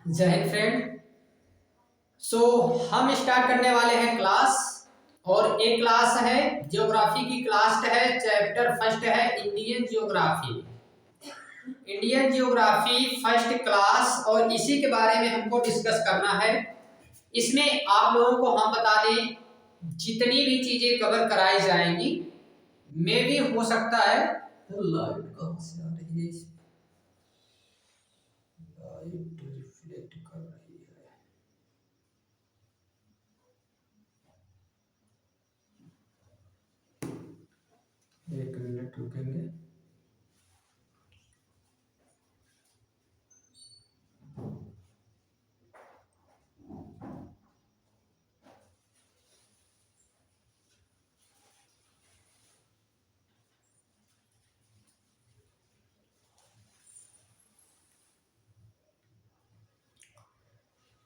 जय हिंद फ्रेंड। सो हम स्टार्ट करने वाले हैं क्लास। और एक क्लास है ज्योग्राफी की क्लास है, चैप्टर फर्स्ट है Indian geography. Indian geography first class, और इसी के बारे में हमको डिस्कस करना है। इसमें आप लोगों को हम बता दें, जितनी भी चीजें कवर कराई जाएंगी, मे भी हो सकता है लाइट कहाँ से आ रही है, लाइट रिफ्लेक्ट कर रही है। एक मिनट रुकेंगे।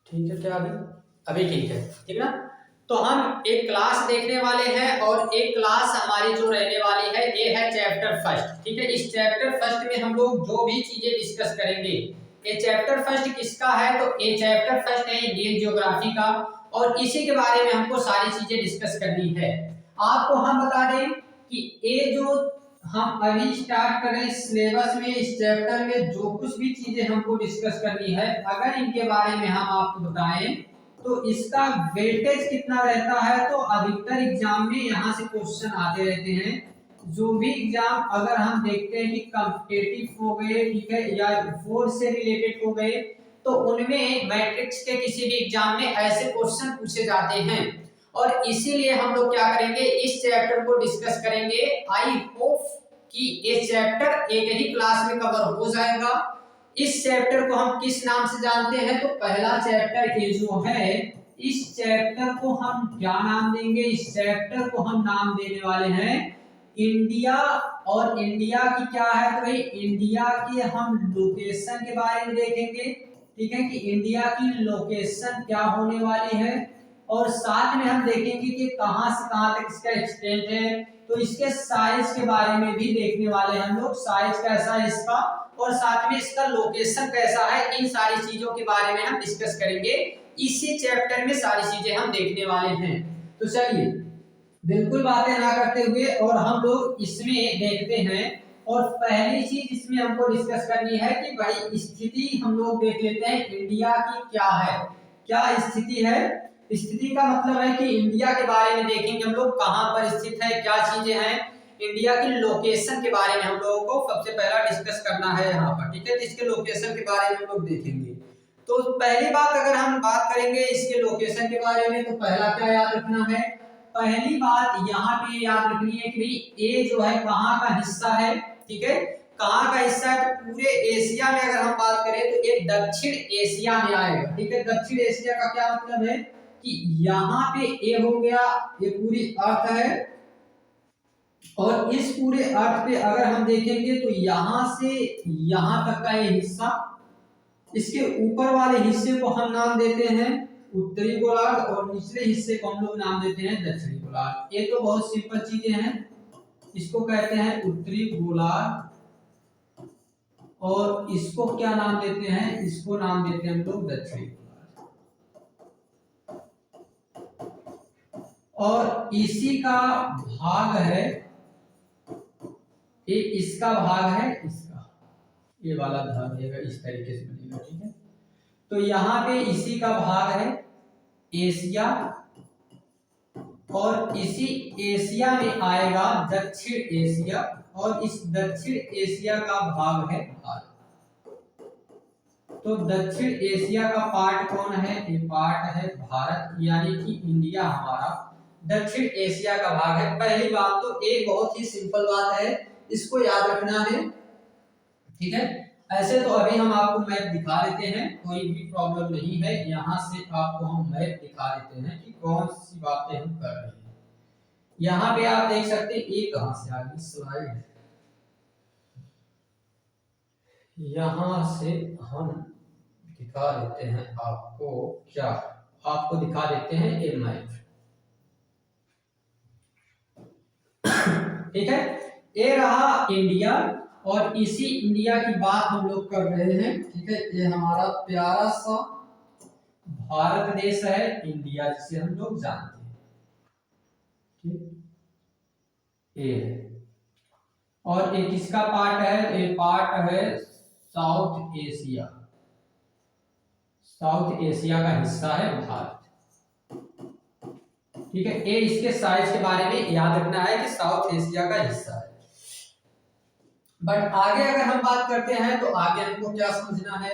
ठीक है क्या? अभी अभी ठीक है, ठीक ना? तो हम एक क्लास देखने वाले हैं, और एक क्लास हमारी जो रहने वाली है ये है चैप्टर फर्स्ट। ठीक है, इस चैप्टर फर्स्ट में हम लोग जो भी चीजें डिस्कस करेंगे, ये चैप्टर फर्स्ट किसका है? तो ये चैप्टर फर्स्ट है इंडियन ज्योग्राफी का, और इसी के बारे में हमको सारी चीजें डिस्कस करनी है। आपको हम बता दें कि ये जो हम अभी स्टार्ट कर रहे हैं सिलेबस में, इस चैप्टर में जो कुछ भी चीजें हमको डिस्कस करनी है, अगर इनके बारे में हम आपको बताएं तो इसका वेटेज कितना रहता है। तो अधिकतर एग्जाम में यहाँ से क्वेश्चन आते रहते हैं। जो भी एग्जाम अगर हम देखते हैं कि कॉम्पिटिटिव हो गए, ठीक है, या बोर्ड से रिलेटेड हो गए, तो उनमें मैट्रिक्स के किसी भी एग्जाम में ऐसे क्वेश्चन पूछे जाते हैं। और इसीलिए हम लोग क्या करेंगे, इस चैप्टर को डिस्कस करेंगे। आई होप कि ये चैप्टर एक ही क्लास में कवर हो जाएगा। इस चैप्टर को हम किस नाम से जानते हैं? तो पहला चैप्टर ये जो है, इस चैप्टर को हम क्या नाम देंगे? इस चैप्टर को हम नाम देने वाले हैं इंडिया। और इंडिया की क्या है? तो भाई इंडिया की हम लोकेशन के बारे में देखेंगे। ठीक है, कि इंडिया की लोकेशन क्या होने वाली है, और साथ में हम देखेंगे कि कहां से कहां तक इसका एक्सटेंट है। तो इसके साइज के बारे में भी देखने वाले हैं हम लोग, साइज कैसा है इसका, और साथ में इसका लोकेशन कैसा है। इन सारी चीजों के बारे में हम डिस्कस करेंगे। इसी चैप्टर में सारी चीजें हम देखने वाले हैं। तो चलिए बिल्कुल बातें ना करते हुए और हम लोग इसमें देखते हैं। और पहली चीज इसमें हमको डिस्कस करनी है कि भाई स्थिति हम लोग देख लेते हैं इंडिया की क्या है, क्या स्थिति है। स्थिति का मतलब है कि इंडिया के बारे में देखेंगे हम लोग, कहां पर स्थित है, क्या चीजें हैं। इंडिया की लोकेशन के बारे में हम लोगों को सबसे पहला डिस्कस करना है यहाँ पर। ठीक है, तो इसके लोकेशन के बारे में हम लोग देखेंगे। तो पहली बात अगर हम बात करेंगे इसके लोकेशन के बारे में, तो पहला क्या याद रखना है? पहली बात यहाँ पे याद रखनी है कि भाई ये जो है कहाँ का हिस्सा है। ठीक है, कहाँ का हिस्सा है? तो पूरे एशिया में अगर हम बात करें तो ये दक्षिण एशिया में आएगा। ठीक है, दक्षिण एशिया का क्या मतलब है कि यहाँ पे ये हो गया, ये पूरी अर्थ है, और इस पूरे अर्थ पे अगर हम देखेंगे तो यहाँ से यहाँ तक का ये हिस्सा, इसके ऊपर वाले हिस्से को हम नाम देते हैं उत्तरी गोलार्ध, और निचले हिस्से को हम लोग नाम देते हैं दक्षिणी गोलार्ध। ये तो बहुत सिंपल चीजें हैं। इसको कहते हैं उत्तरी गोलार्ध, और इसको क्या नाम देते हैं? इसको नाम देते हैं हम लोग दक्षिणी गोलार्ध। और इसी का भाग है, ये इसका भाग है, इसका ये वाला भाग रहेगा, इस तरीके से बनेगा। ठीक है, तो यहाँ पे इसी का भाग है एशिया, और इसी एशिया में आएगा दक्षिण एशिया, और इस दक्षिण एशिया का भाग है भारत। तो दक्षिण एशिया का पार्ट कौन है? ये पार्ट है भारत, यानी कि इंडिया हमारा दक्षिण एशिया का भाग है। पहली बात तो एक बहुत ही सिंपल बात है, इसको याद रखना है। ठीक है, ऐसे तो अभी हम आपको मैप दिखा देते हैं, कोई भी प्रॉब्लम नहीं है। यहाँ से आपको हम मैप दिखा देते हैं कि कौन सी बातें हम कर रहे हैं। यहाँ पे आप देख सकते हैं, ये कहां से आ गई स्लाइड, यहाँ से हम दिखा देते हैं आपको, क्या आपको दिखा देते हैं ये मैप। ठीक है, ये रहा इंडिया, और इसी इंडिया की बात हम लोग कर रहे हैं, ठीक है। ये हमारा प्यारा सा भारत देश है, इंडिया, जिसे हम लोग जानते हैं, ठीक। ये है, और ये किसका पार्ट है? ये पार्ट है साउथ एशिया, साउथ एशिया का हिस्सा है भारत, ठीक है। ये इसके साइज के बारे में याद रखना है कि साउथ एशिया का हिस्सा है। बट आगे अगर हम बात करते हैं तो आगे हमको क्या समझना है?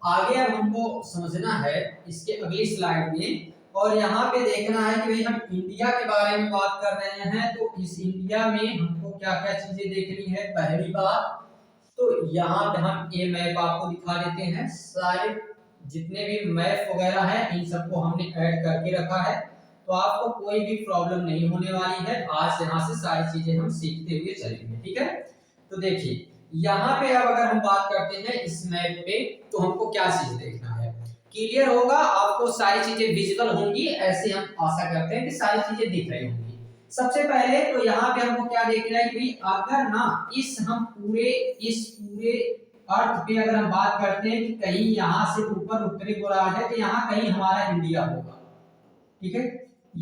आगे अब हमको समझना है इसके अगली स्लाइड में, और यहाँ पे देखना है कि भाई हम इंडिया के बारे में बात कर रहे हैं, तो इस इंडिया में हमको क्या क्या चीजें देखनी है। पहली बात तो यहाँ पे हम ये मैप आपको दिखा देते हैं, सारे जितने भी मैप वगैरह है इन सबको हमने ऐड करके रखा है, तो आपको कोई भी प्रॉब्लम नहीं होने वाली है। आज यहाँ से सारी चीजें हम सीखते हुए चलेंगे, ठीक है। तो देखिए यहाँ पे अब अगर हम बात करते हैं इस मैप पे, तो हमको क्या चीज देखना है? क्लियर होगा आपको, सारी चीजें विजिबल होंगी, ऐसे हम आशा करते हैं कि सारी चीजें दिख रही होंगी। सबसे पहले तो यहाँ पे हमको क्या देखना है कि अगर ना इस पूरे अर्थ पे अगर हम बात करते हैं कि कहीं यहाँ से ऊपर उत्तरी गोलार्ध है, तो यहाँ कहीं हमारा इंडिया होगा, ठीक है।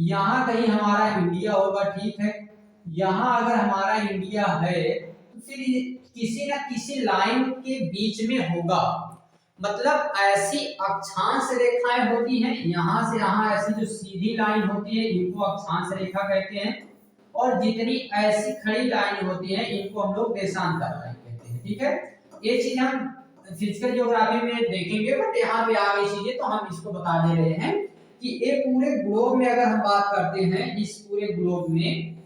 यहाँ कहीं हमारा इंडिया होगा, ठीक है। यहाँ अगर हमारा इंडिया है तो फिर किसी ना किसी लाइन के बीच में होगा, मतलब ऐसी अक्षांश रेखाएं होती हैं, यहाँ से यहाँ ऐसी जो सीधी लाइन होती है इनको अक्षांश रेखा कहते हैं, और जितनी ऐसी खड़ी लाइन होती हैं इनको हम लोग देशांतर लाइन कहते हैं, ठीक है। ये चीज हम फिजिकल ज्योग्राफी में देखेंगे, बट यहाँ पे आ गई चीजें तो हम इसको बता दे रहे हैं कि ये पूरे ग्लोब में अगर हम बात करते हैं, इस पूरे ग्लोब में,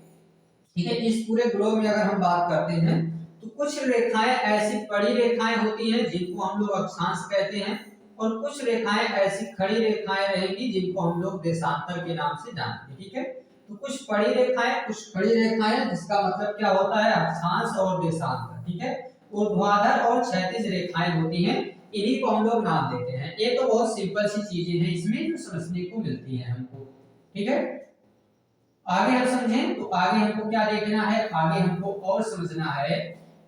ठीक है, इस पूरे ग्लोब में अगर हम बात करते हैं तो कुछ रेखाएं ऐसी बड़ी रेखाएं होती हैं जिनको हम लोग अक्षांश कहते हैं, और कुछ रेखाएं ऐसी खड़ी रेखाएं रहेंगी जिनको हम लोग देशांतर के नाम से जानते हैं, ठीक है। तो कुछ बड़ी रेखाएं, कुछ खड़ी रेखाएं, जिसका मतलब क्या होता है? अक्षांश और देशांतर, ठीक है। ऊर्ध्वाधर और क्षैतिज रेखाएं होती हैं, इन्हीं को हम लोग नाम देते हैं। ये तो बहुत सिंपल सी चीजें हैं इसमें जो समझने को मिलती है हमको, ठीक है। आगे हम समझें तो आगे हमको क्या देखना है? आगे हमको और समझना है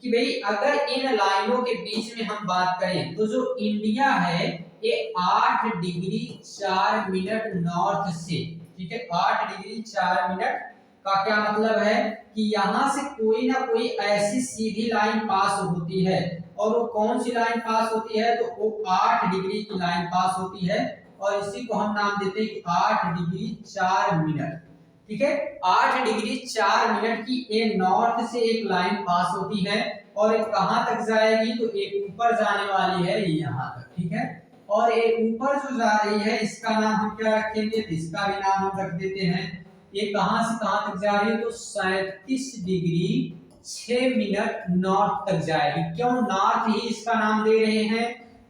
कि भाई अगर इन लाइनों के बीच में हम बात करें तो जो इंडिया है ये 8 डिग्री 4 मिनट नॉर्थ से, ठीक है, 8 डिग्री 4 मिनट का क्या मतलब है कि यहाँ से कोई ना कोई ऐसी सीधी लाइन पास होती है, और वो कौन सी लाइन पास होती है? तो वो 8 डिग्री की लाइन पास होती है, और इसी को हम नाम देते हैं कि 8 डिग्री 4 मिनट, ठीक है। 8 डिग्री 4 मिनट की ये नॉर्थ से एक लाइन पास होती है, और ये कहां तक जाएगी? तो ये ऊपर जाने वाली है यहाँ तक, ठीक है। और ये ऊपर जो जा रही है इसका नाम हम क्या रखेंगे? तो इसका भी नाम हम रख देते हैं, ये कहां से कहां तक जा रही है? तो 37 डिग्री 6 मिनट नॉर्थ तक जाएगी। क्यों नॉर्थ ही इसका नाम दे रहे हैं?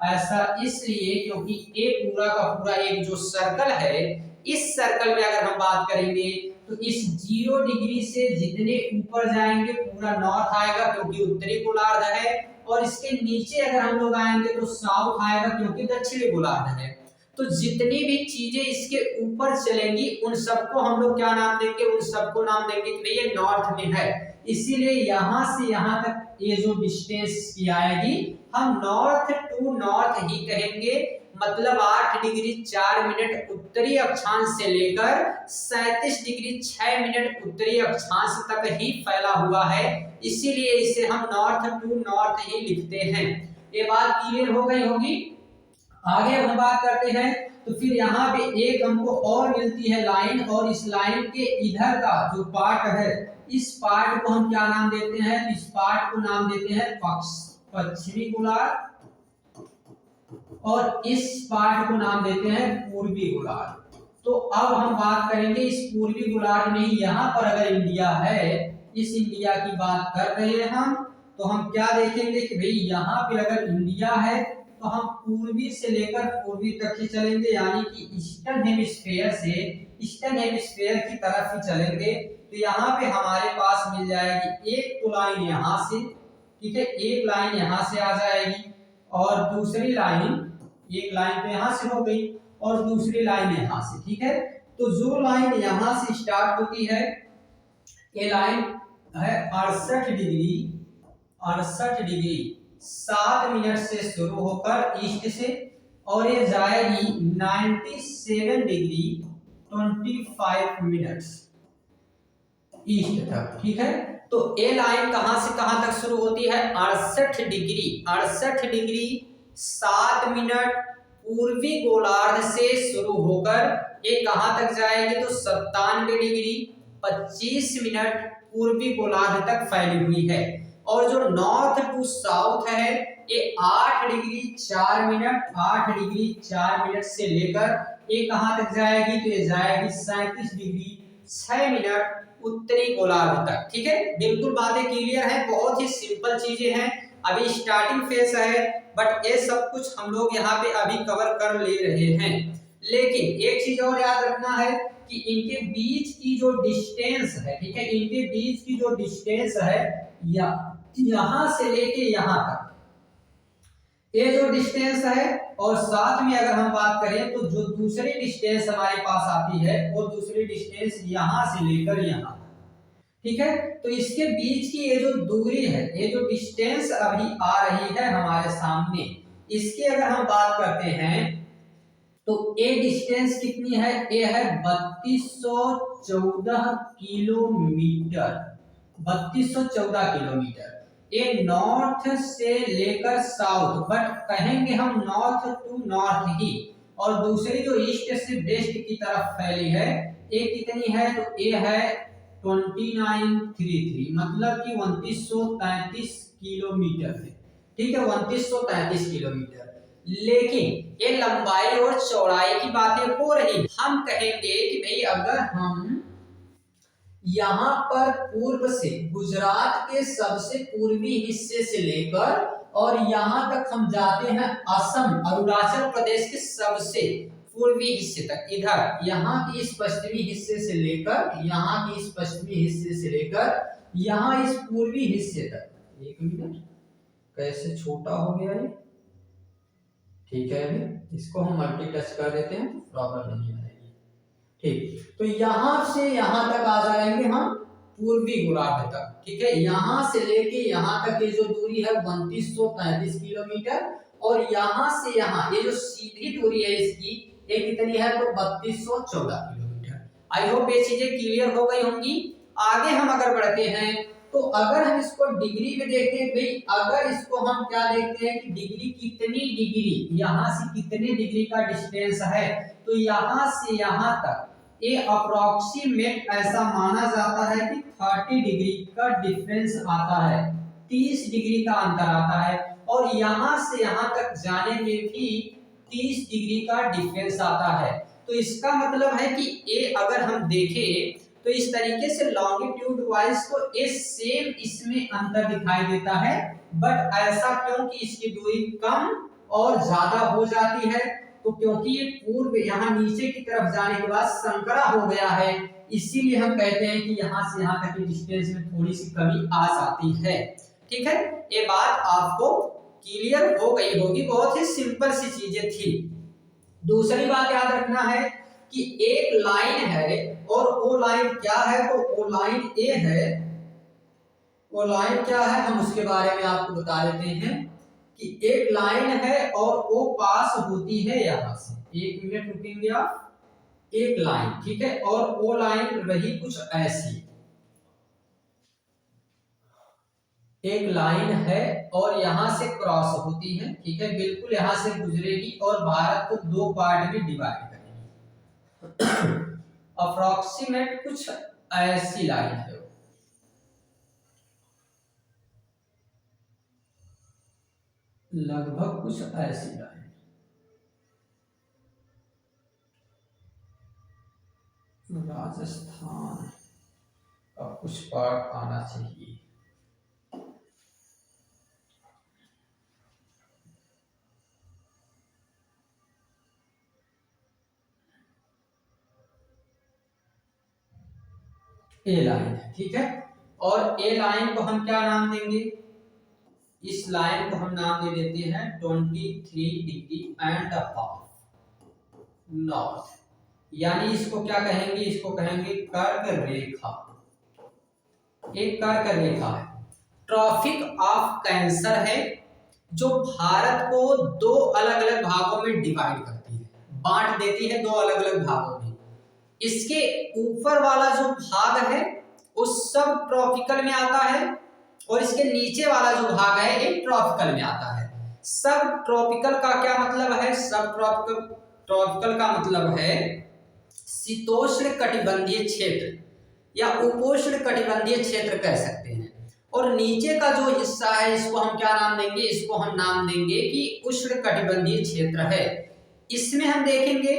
ऐसा इसलिए क्योंकि ये पूरा का पूरा एक जो सर्कल है, इस सर्कल में अगर हम बात करेंगे तो इस 0 डिग्री से जितने ऊपर जाएंगे पूरा नॉर्थ आएगा क्योंकि उत्तरी गोलार्ध है, और इसके नीचे अगर हम लोग आएंगे तो साउथ आएगा क्योंकि दक्षिणी गोलार्ध है। तो जितनी भी चीजें इसके ऊपर चलेंगी उन सबको हम लोग क्या नाम देंगे? उन सबको नाम देंगे कि ये नॉर्थ में है। इसीलिए यहाँ से यहाँ तक ये जो डिस्टेंस की आएगी हम नॉर्थ टू नॉर्थ ही कहेंगे, मतलब 8 डिग्री 4 मिनट उत्तरी अक्षांश से लेकर 37 डिग्री 6 मिनट उत्तरी अक्षांश तक ही फैला हुआ है, इसीलिए इसे हम नॉर्थ टू नॉर्थ ही लिखते हैं। ये बात क्लियर हो गई होगी। आगे हम बात करते हैं तो फिर यहाँ पे एक हमको और मिलती है लाइन, और इस लाइन के इधर का जो पार्ट है, इस पार्ट को हम क्या नाम देते हैं? इस पार्ट को नाम देते हैं पश्चिमी गोलार्ध, और इस पार्ट को नाम देते हैं पूर्वी गोलार्ध। तो अब हम बात करेंगे इस पूर्वी गोलार्ध में, यहाँ पर अगर इंडिया है, इस इंडिया की बात कर रहे हैं हम, तो हम क्या देखेंगे कि भाई यहाँ पे अगर इंडिया है तो हम पूर्वी से लेकर पूर्वी तक ही चलेंगे, यानी कि ईस्टर्न हेमिस्फीयर से ईस्टर्न हेमिस्फीयर की तरफ ही चलेंगे। तो यहाँ पे हमारे पास मिल जाएगी एक तो लाइन यहाँ से, ठीक है, एक लाइन यहाँ से आ जाएगी, और दूसरी लाइन, एक लाइन तो यहाँ से हो गई और दूसरी लाइन यहाँ से, ठीक है। तो जो लाइन यहाँ से स्टार्ट होती है ये लाइन है 68 डिग्री 68 डिग्री 7 मिनट से शुरू होकर ईस्ट से, और ये जाएगी 97 डिग्री 25 मिनट्स ईस्ट तक। ठीक है, तो ए लाइन कहां से कहां तक शुरू होती है? 68 डिग्री 7 मिनट पूर्वी गोलार्ध से शुरू होकर ये कहां तक जाएगी? तो 97 डिग्री 25 मिनट पूर्वी गोलार्ध तक फैली हुई है। और जो नॉर्थ टू साउथ है ये 8 डिग्री 4 मिनट से लेकर ये कहां तक जाएगी? तो ये जाएगी 37 डिग्री 6 मिनट उत्तरी गोलार्ध तक। ठीक है, बिल्कुल बातें क्लियर हैं, बहुत ही सिंपल चीजें हैं। अभी स्टार्टिंग फेज है, बट ये सब कुछ हम लोग यहाँ पे अभी कवर कर ले रहे हैं। लेकिन एक चीज और याद रखना है कि इनके बीच की जो डिस्टेंस है, ठीक है, इनके बीच की जो डिस्टेंस है यहां से लेके यहां तक, ये जो डिस्टेंस है, और साथ में अगर हम बात करें तो जो दूसरी डिस्टेंस हमारे पास आती है वो दूसरी डिस्टेंस यहां से लेकर यहां, ठीक है। तो इसके बीच की ये जो दूरी है, ये जो डिस्टेंस अभी आ रही है हमारे सामने, इसकी अगर हम बात करते हैं तो ये डिस्टेंस कितनी है? ये है 3214 किलोमीटर, 3214 किलोमीटर। ये नॉर्थ से लेकर साउथ, बट कहेंगे हम नॉर्थ टू नॉर्थ ही, और दूसरी जो ईस्ट से वेस्ट की तरफ फैली है ये कितनी है? तो ये है 2933, मतलब कि 2933 किलोमीटर है। ठीक है, 2933 किलोमीटर। लेकिन ये लंबाई और चौड़ाई की बातें हो रही, हम कहेंगे कि भाई अगर हम यहाँ पर पूर्व से गुजरात के सबसे पूर्वी हिस्से से लेकर और यहाँ तक हम जाते हैं असम अरुणाचल प्रदेश के सबसे पूर्वी हिस्से तक, इधर यहाँ की इस पश्चिमी हिस्से से लेकर यहाँ की इस पश्चिमी हिस्से से लेकर यहाँ इस पूर्वी हिस्से तक, एक मिनट कैसे छोटा हो गया ये, ठीक है, इसको हम मल्टी टच कर देते हैं, प्रॉब्लम नहीं आएगी। ठीक, तो यहां से यहां तक आ जाएंगे हम पूर्वी गोलार्ध तक। ठीक है, यहां से लेके यहां तक ये जो दूरी है 3233 किलोमीटर, और यहां से यहां ये जो सीधी दूरी है इसकी ये कितनी है? तो 3214 किलोमीटर। आई होप ये चीजें क्लियर हो गई होंगी। आगे हम अगर बढ़ते हैं तो अगर हम इसको डिग्री में देखते हैं, भाई अगर इसको हम क्या देखते हैं कि डिग्री कितनी डिग्री, यहां से कितने डिग्री का डिस्टेंस है, तो यहां से यहां तक ये अप्रोक्सीमेट ऐसा माना जाता है कि 30 डिग्री का डिफरेंस आता है, 30 डिग्री का अंतर आता है, और यहां से यहां तक जाने में भी 30 डिग्री का डिफरेंस आता है। तो इसका मतलब है कि ये अगर हम देखें तो इस तरीके से लॉन्गिट्यूड वाइज तो ये सेम इसमें अंतर दिखाई देता है, बट ऐसा क्यों कि इसकी दूरी कम और ज्यादा हो जाती है? तो क्योंकि ये पूर्व यहाँ नीचे की तरफ जाने के बाद संकरा हो गया है, इसीलिए हम कहते हैं कि यहाँ से यहाँ तक की डिस्टेंस में थोड़ी सी कमी आ जाती है। ठीक है, ये बात आपको क्लियर हो गई होगी, बहुत ही सिंपल सी चीजें थी। दूसरी बात याद रखना है कि एक लाइन है और वो लाइन क्या है? तो वो लाइन ए है, वो लाइन क्या है हम उसके बारे में आपको बता देते हैं कि एक लाइन है और वो पास होती है यहां से, एक मिनट रुकेंगे आप, एक लाइन, ठीक है, और वो लाइन रही कुछ ऐसी, एक लाइन है और यहां से क्रॉस होती है, ठीक है, बिल्कुल यहां से गुजरेगी और भारत को दो पार्ट में डिवाइड करेगी। अप्रोक्सीमेट कुछ ऐसी लाइन है, लगभग कुछ ऐसी लाइन, राजस्थान का कुछ पार्ट आना चाहिए। ए लाइन है, ठीक है, और ए लाइन को हम क्या नाम देंगे? इस लाइन को हम नाम दे देते हैं 23 डिग्री एंड हाफ नॉर्थ, यानी इसको क्या कहेंगे? इसको कहेंगे कर्क रेखा, एक कर्क रेखा है। ट्रॉपिक ऑफ कैंसर है, जो भारत को दो अलग अलग भागों में डिवाइड करती है, बांट देती है दो अलग अलग भागों में। इसके ऊपर वाला जो भाग है वो सब ट्रॉपिकल में आता है और इसके नीचे वाला जो भाग है ये ट्रॉपिकल में आता है। सब ट्रॉपिकल का क्या मतलब है? सब ट्रॉपिकल का मतलब है शीतोष्ण कटिबंधीय क्षेत्र या उपोष्ण कटिबंधीय क्षेत्र कह सकते हैं। और नीचे का जो हिस्सा है इसको हम क्या नाम देंगे? इसको हम नाम देंगे कि उष्ण कटिबंधीय क्षेत्र है। इसमें हम देखेंगे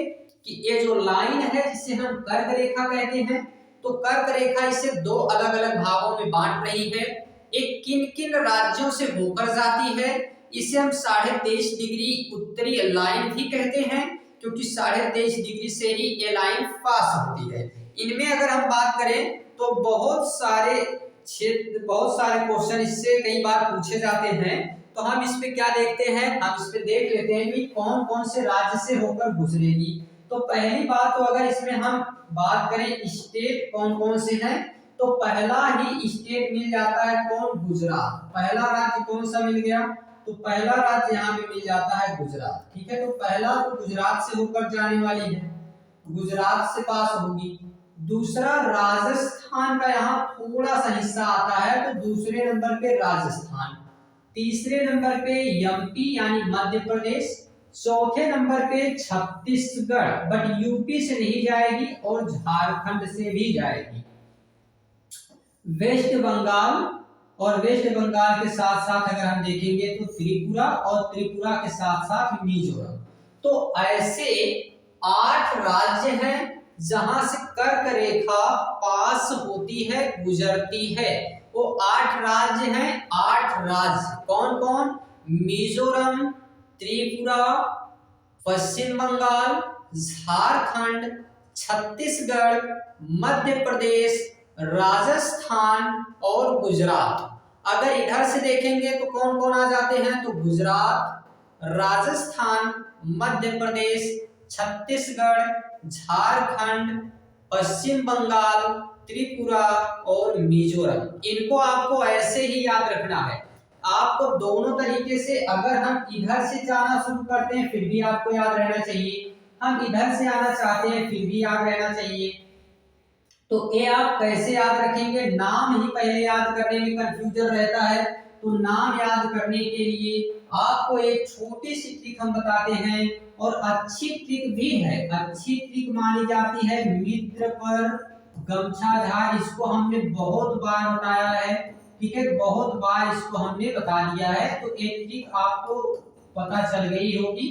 कि ये जो लाइन है जिसे हम कर्क रेखा कहते हैं, तो कर्क रेखा इसे दो अलग अलग भागों में बांट रही है। एक किन किन राज्यों से होकर जाती है, इसे हम 23.5 डिग्री उत्तरी लाइन भी कहते हैं, क्योंकि 23.5 डिग्री से ही ये लाइन पास होती है। इनमें अगर हम बात करें तो बहुत सारे क्वेश्चन इससे कई बार पूछे जाते हैं। तो हम इस पे क्या देखते हैं, हम इस पे देख लेते हैं कि कौन कौन से राज्य से होकर गुजरेगी। तो पहली बात, तो अगर इसमें हम बात करें स्टेट कौन कौन से हैं, तो पहला ही स्टेट मिल जाता है कौन? गुजरात। पहला राज्य कौन सा मिल गया? तो पहला राज्य यहाँ पे मिल जाता है गुजरात। ठीक है, तो पहला तो गुजरात से होकर जाने वाली है, गुजरात से पास होगी। दूसरा राजस्थान का यहाँ थोड़ा सा हिस्सा आता है, तो दूसरे नंबर पे राजस्थान। तीसरे नंबर पे एमपी यानी मध्य प्रदेश। चौथे नंबर पे छत्तीसगढ़, बट यूपी से नहीं जाएगी और झारखंड से भी जाएगी। वेस्ट बंगाल, और वेस्ट बंगाल के साथ साथ अगर हम देखेंगे तो त्रिपुरा, और त्रिपुरा के साथ साथ मिजोरम। तो ऐसे 8 राज्य हैं जहां से कर्क रेखा पास होती है, गुजरती है। वो 8 राज्य हैं। 8 राज्य कौन कौन? मिजोरम, त्रिपुरा, पश्चिम बंगाल, झारखंड, छत्तीसगढ़, मध्य प्रदेश, राजस्थान और गुजरात। अगर इधर से देखेंगे तो कौन कौन आ जाते हैं? तो गुजरात, राजस्थान, मध्य प्रदेश, छत्तीसगढ़, झारखंड, पश्चिम बंगाल, त्रिपुरा और मिजोरम। इनको आपको ऐसे ही याद रखना है। आपको दोनों तरीके से, अगर हम इधर से जाना शुरू करते हैं फिर भी आपको याद रहना चाहिए, हम इधर से आना चाहते हैं फिर भी याद रहना चाहिए। तो ये आप कैसे याद रखेंगे? नाम ही पहले याद करने में कंफ्यूजन रहता है, तो नाम याद करने के लिए आपको एक छोटी सी ट्रिक हम बताते हैं, और अच्छी ट्रिक भी है। अच्छी ट्रिक मानी जाती है मित्र पर गमछा झाड़। इसको हमने बहुत बार बताया है, ठीक है, बहुत बार इसको हमने बता दिया है। तो एक ट्रिक आपको पता चल गई होगी,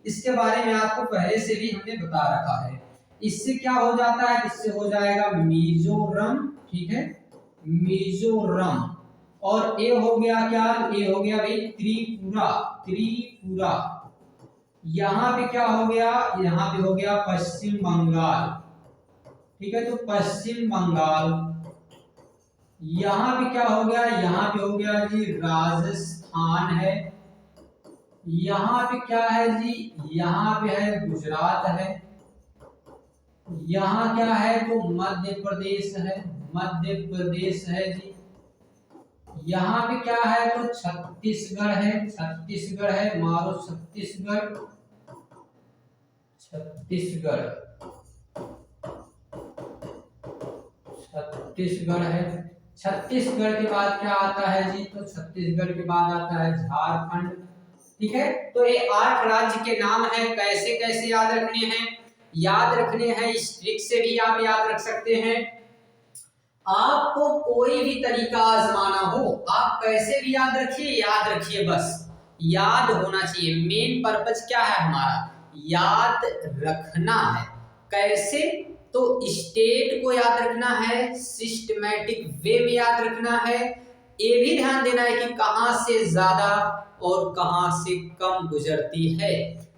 इसके बारे में आपको पहले से भी हमने बता रखा है। इससे क्या हो जाता है? इससे हो जाएगा मिजोरम, ठीक है, मिजोरम। और ये हो गया क्या? ये हो गया भाई त्रिपुरा। त्रिपुरा यहाँ पे क्या हो गया? यहाँ पे हो गया पश्चिम बंगाल, ठीक है, तो पश्चिम बंगाल। यहाँ पे क्या हो गया? यहाँ पे हो गया जी राजस्थान है। यहाँ पे क्या है जी? यहाँ पे है गुजरात है। यहाँ क्या है? तो मध्य प्रदेश है, मध्य प्रदेश है जी। यहाँ पे क्या है? तो छत्तीसगढ़ है, छत्तीसगढ़ है, मारो छत्तीसगढ़, छत्तीसगढ़, छत्तीसगढ़ है। छत्तीसगढ़ के बाद क्या आता है जी? तो छत्तीसगढ़ के बाद आता है झारखंड, ठीक है। तो ये 8 राज्य के नाम है। कैसे कैसे याद रखने हैं? याद रखने हैं इस ट्रिक से भी आप याद रख सकते हैं। आपको कोई भी तरीका आजमाना हो, आप कैसे भी याद रखिए, याद रखिए, बस याद होना चाहिए। मेन पर्पज क्या है हमारा? याद रखना है। कैसे? तो स्टेट को याद रखना है, सिस्टमैटिक वे में याद रखना है। ये भी ध्यान देना है कि कहां से ज्यादा और कहां से कम गुजरती है।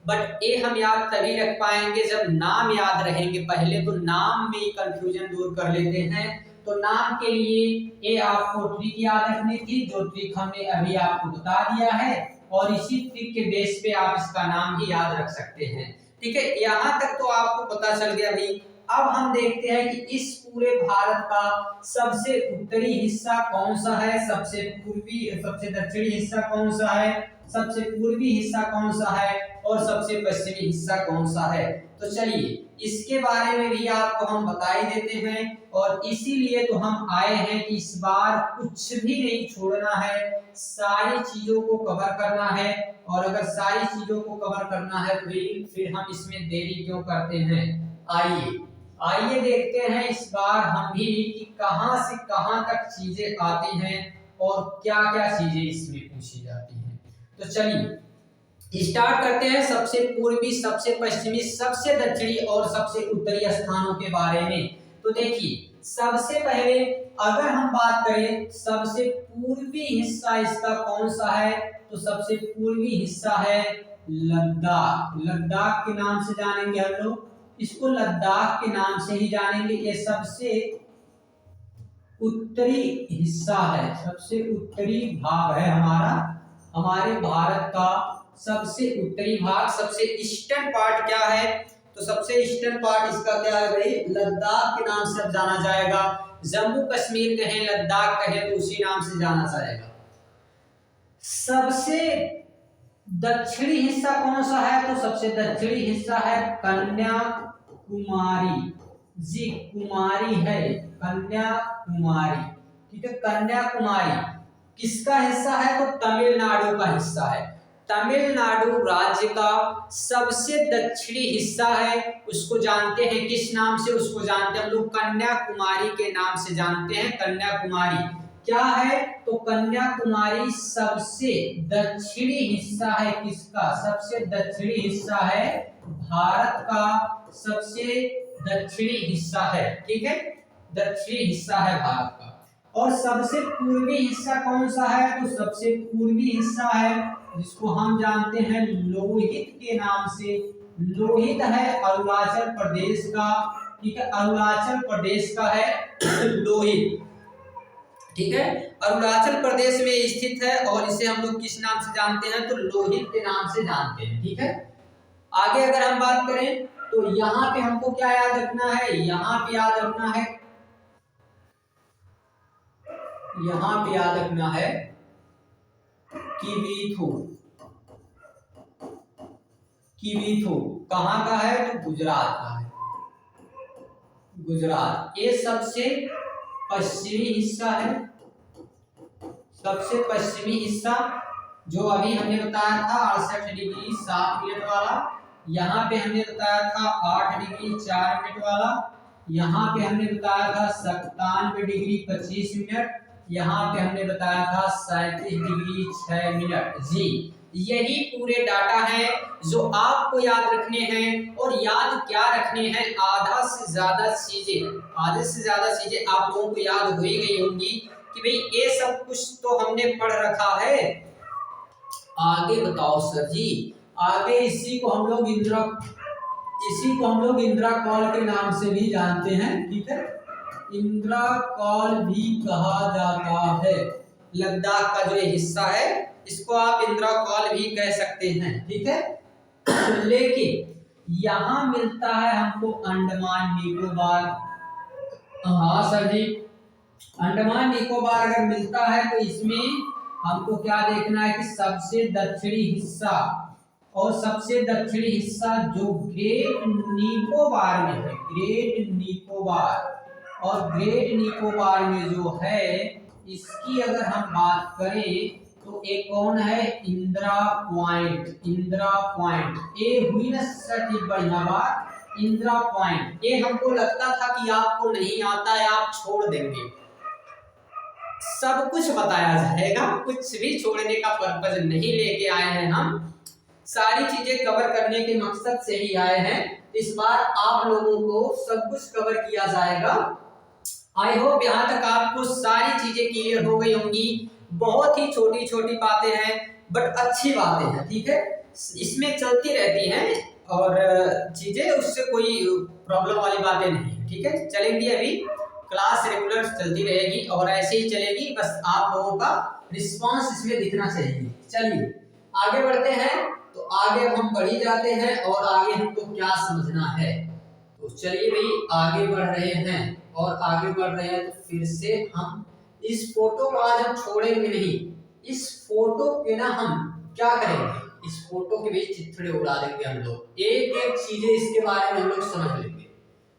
बट ये हम याद तभी रख पाएंगे जब नाम याद रहेंगे। पहले तो नाम में कंफ्यूजन दूर कर लेते हैं। तो नाम के लिए ये आपको ट्रिक याद रखनी थी, जो ट्रिक हमने अभी आपको बता दिया है, और इसी ट्रिक के बेस पे आप इसका नाम ही याद रख सकते हैं। ठीक है, यहाँ तक तो आपको पता चल गया भाई अब हम देखते हैं कि इस पूरे भारत का सबसे उत्तरी हिस्सा कौन सा है, सबसे पूर्वी सबसे दक्षिणी हिस्सा कौन सा है, सबसे पूर्वी हिस्सा कौन सा है और सबसे पश्चिमी हिस्सा कौन सा है। तो चलिए इसके बारे में भी आपको हम बता ही देते हैं और इसीलिए तो हम आए हैं कि इस बार कुछ भी नहीं छोड़ना है, सारी चीजों को कवर करना है। और अगर सारी चीजों को कवर करना है तो फिर हम इसमें देरी क्यों करते हैं। आइए देखते हैं इस बार हम भी कि कहां से कहां तक चीजें आती हैं और क्या क्या चीजें इसमें पूछी जाती हैं। तो चलिए स्टार्ट करते हैं सबसे पूर्वी, सबसे पश्चिमी, सबसे दक्षिणी और सबसे उत्तरी स्थानों के बारे में। तो देखिए सबसे पहले अगर हम बात करें सबसे पूर्वी हिस्सा इसका कौन सा है, तो सबसे पूर्वी हिस्सा है लद्दाख। लद्दाख के नाम से जानेंगे हम लोग, इसको लद्दाख के नाम से ही जानेंगे। ये सबसे उत्तरी हिस्सा है, सबसे उत्तरी भाग है हमारे भारत का सबसे उत्तरी भाग। सबसे ईस्टर्न पार्ट क्या है, तो सबसे ईस्टर्न पार्ट इसका क्या है भाई, लद्दाख के नाम से अब जाना जाएगा। जम्मू कश्मीर कहें, लद्दाख कहें, तो उसी नाम से जाना जाएगा। सबसे दक्षिणी हिस्सा कौन सा है, तो सबसे दक्षिणी हिस्सा है कन्याकुमारी। जी कुमारी है, कन्याकुमारी, ठीक है। कन्याकुमारी किसका हिस्सा है, तो तमिलनाडु का हिस्सा है। तमिलनाडु राज्य का सबसे दक्षिणी हिस्सा है, उसको जानते हैं किस नाम से, उसको जानते हैं हम लोग कन्याकुमारी के नाम से जानते हैं। कन्याकुमारी क्या है, तो कन्याकुमारी सबसे दक्षिणी हिस्सा है किसका, सबसे दक्षिणी हिस्सा है भारत का, सबसे दक्षिणी हिस्सा है, ठीक है, दक्षिणी हिस्सा है भारत का। और सबसे पूर्वी हिस्सा कौन सा है, तो सबसे पूर्वी हिस्सा है जिसको हम जानते हैं लोहित के नाम से। लोहित है अरुणाचल प्रदेश का, ठीक है, अरुणाचल प्रदेश का है लोहित, ठीक है, अरुणाचल प्रदेश में स्थित है और इसे हम लोग किस नाम से जानते हैं, तो लोहित के नाम से जानते हैं, ठीक है। आगे अगर हम बात करें तो यहाँ पे हमको क्या याद रखना है, यहाँ पे याद रखना है, यहाँ पे याद रखना है किवीथु। किवीथु कहाँ का है, तो गुजरात का है, गुजरात। ये सबसे पश्चिमी हिस्सा है, सबसे पश्चिमी हिस्सा जो अभी हमने बताया था 68 डिग्री 7 मिनट वाला, यहाँ पे हमने बताया था 8 डिग्री 4 मिनट वाला, यहाँ पे हमने बताया था 97 डिग्री 25 मिनट, यहाँ पे हमने बताया था 37 डिग्री 6 मिनट। जी यही पूरे डाटा है जो आपको याद रखने हैं। और याद क्या रखने हैं, आधा से ज्यादा चीजें आप लोगों को याद हो ही गई होंगी कि भाई ये सब कुछ तो हमने पढ़ रखा है। आगे बताओ सर जी, आगे इसी को हम लोग इंदिरा कॉल के नाम से भी जानते हैं, ठीक है, इंदिरा कॉल भी कहा जाता है। लद्दाख का जो ये हिस्सा है इसको आप इंदिरा कॉल भी कह सकते हैं, ठीक है। लेकिन यहाँ मिलता है हमको अंडमान निकोबार। हाँ सर जी, अंडमान निकोबार अगर मिलता है तो इसमें हमको क्या देखना है कि सबसे दक्षिणी हिस्सा, और सबसे दक्षिणी हिस्सा जो ग्रेट निकोबार में है, ग्रेट निकोबार, और ग्रेट निकोबार में जो है इसकी अगर हम बात करें तो एक कौन है, इंदिरा पॉइंट। इंदिरा पॉइंट ये हुई ना सर बढ़िया बात, इंदिरा पॉइंट। ये हमको लगता था कि आपको नहीं आता है, आप छोड़ देंगे, सब कुछ बताया जाएगा, कुछ भी छोड़ने का पर्पज नहीं लेके आए हैं हम, सारी चीजें कवर करने के मकसद से ही आए हैं। इस बार आप लोगों को सब कुछ कवर किया जाएगा। आई होप यहाँ तक आपको सारी चीजें क्लियर हो गई होंगी। बहुत ही छोटी छोटी बातें हैं बट अच्छी बातें हैं, ठीक है, इसमें चलती रहती हैं और चीजें, उससे कोई प्रॉब्लम वाली बातें नहीं है, ठीक है। चलेंगी, अभी क्लास रेगुलर चलती रहेगी और ऐसे ही चलेगी, बस आप लोगों का रिस्पांस इसमें दिखना चाहिए। चलिए आगे बढ़ते हैं, तो आगे हम बढ़ ही जाते हैं और आगे हमको क्या समझना है, तो चलिए भाई आगे बढ़ रहे हैं, और आगे बढ़ रहे हैं तो फिर से हम इस फोटो को आज हम छोड़ेंगे नहीं। इस फोटो के ना हम क्या करेंगे, इस फोटो के बीच चित्रे उड़ा देंगे हम लोग, एक एक चीजें इसके बारे में हम लोग समझ लेंगे,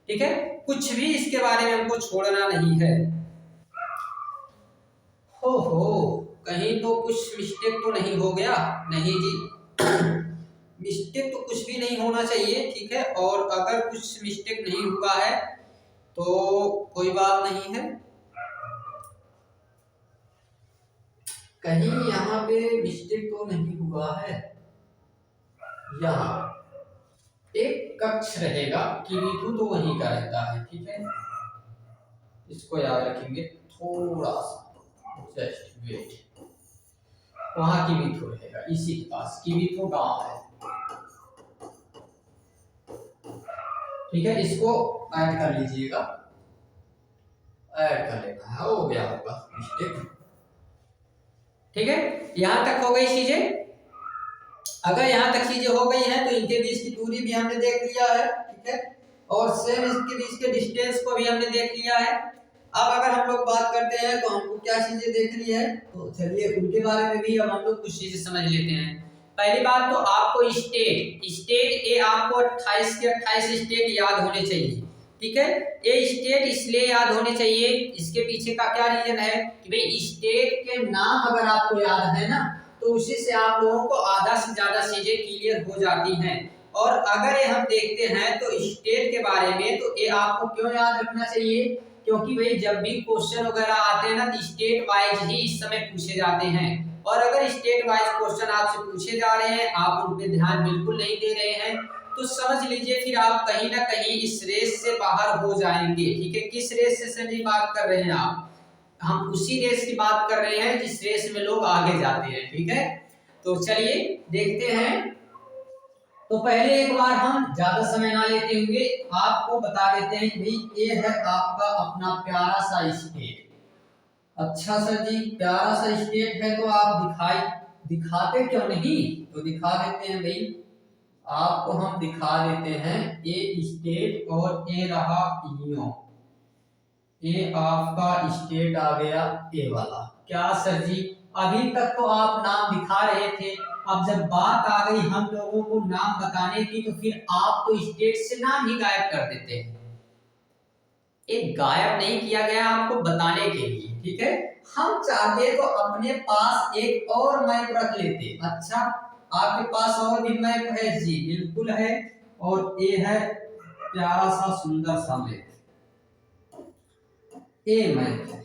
ठीक है। कुछ भी इसके बारे में हमको छोड़ना नहीं है। हो कहीं तो कुछ मिस्टेक तो नहीं हो गया? नहीं जी, मिस्टेक तो कुछ भी नहीं होना चाहिए, ठीक है। और अगर कुछ मिस्टेक नहीं हुआ है तो कोई बात नहीं है। कहीं यहाँ पे मिस्टेक तो नहीं हुआ है। यहाँ एक कक्ष रहेगा, किविथु तो वहीं का रहता है, ठीक है। इसको याद रखेंगे थोड़ा सा, जस्ट वेट। वहां किविथु रहेगा, इसी के पास किविथु गांव है, ठीक है। इसको ऐड कर लीजिएगा, ऐड कर लेना है, हो गया होगा मिस्टेक, ठीक है। यहां तक हो गई चीजें। अगर यहाँ तक चीजें हो गई हैं तो इनके बीच की दूरी भी हमने देख लिया है, ठीक है। और सेम इसके बीच के डिस्टेंस को भी हमने देख लिया है। अब अगर हम लोग बात करते हैं तो हमको क्या चीजें देखनी है, तो चलिए उनके बारे में भी अब हम लोग कुछ चीजें समझ लेते हैं। पहली बात तो आपको स्टेट ये आपको 28 के 28 स्टेट याद होने चाहिए, ठीक है। ये स्टेट इसलिए याद होने चाहिए, इसके पीछे का क्या रीजन है कि भाई स्टेट के नाम अगर आपको याद है ना तो उसी से आप लोगों को आधा से ज्यादा चीजें क्लियर हो जाती हैं। और अगर ये हम देखते हैं तो स्टेट के बारे में, तो ये आपको क्यों याद रखना चाहिए, क्योंकि भाई जब भी क्वेश्चन वगैरह आते हैं ना तो स्टेट वाइज ही इस समय पूछे जाते हैं। और अगर स्टेट वाइज क्वेश्चन आपसे पूछे जा रहे हैं, आप उन पे ध्यान बिल्कुल नहीं दे रहे हैं, तो समझ लीजिए फिर आप कहीं ना कहीं इस रेस से बाहर हो जाएंगे, ठीक है। किस रेस से सर बात कर रहे हैं आप? हम उसी रेस की बात कर रहे हैं जिस रेस में लोग आगे जाते हैं, ठीक है। तो चलिए देखते हैं। तो पहले एक बार हम ज्यादा समय ना लेते हुए आपको बता देते हैं कि भाई ये है आपका अपना प्यारा सा स्टेट। अच्छा सर जी, प्यारा सा स्टेट है तो आप दिखाते क्यों नहीं? तो दिखा देते हैं भाई, आपको हम दिखा देते हैं। ये स्टेट और ये रहा यूं, ये आपका स्टेट आ गया ए वाला। क्या सर जी, अभी तक तो आप नाम दिखा रहे थे, अब जब बात आ गई हम लोगों को नाम बताने की तो फिर आप तो स्टेट से नाम ही गायब कर देते हैं। एक गायब नहीं किया गया आपको बताने के लिए, ठीक है। हम चाहते तो अपने पास एक और मैप रख लेते। अच्छा, आपके पास और भी मैप है जी? बिल्कुल है, और ये है प्यारा सा सुंदर सा मैप, ये मैप है,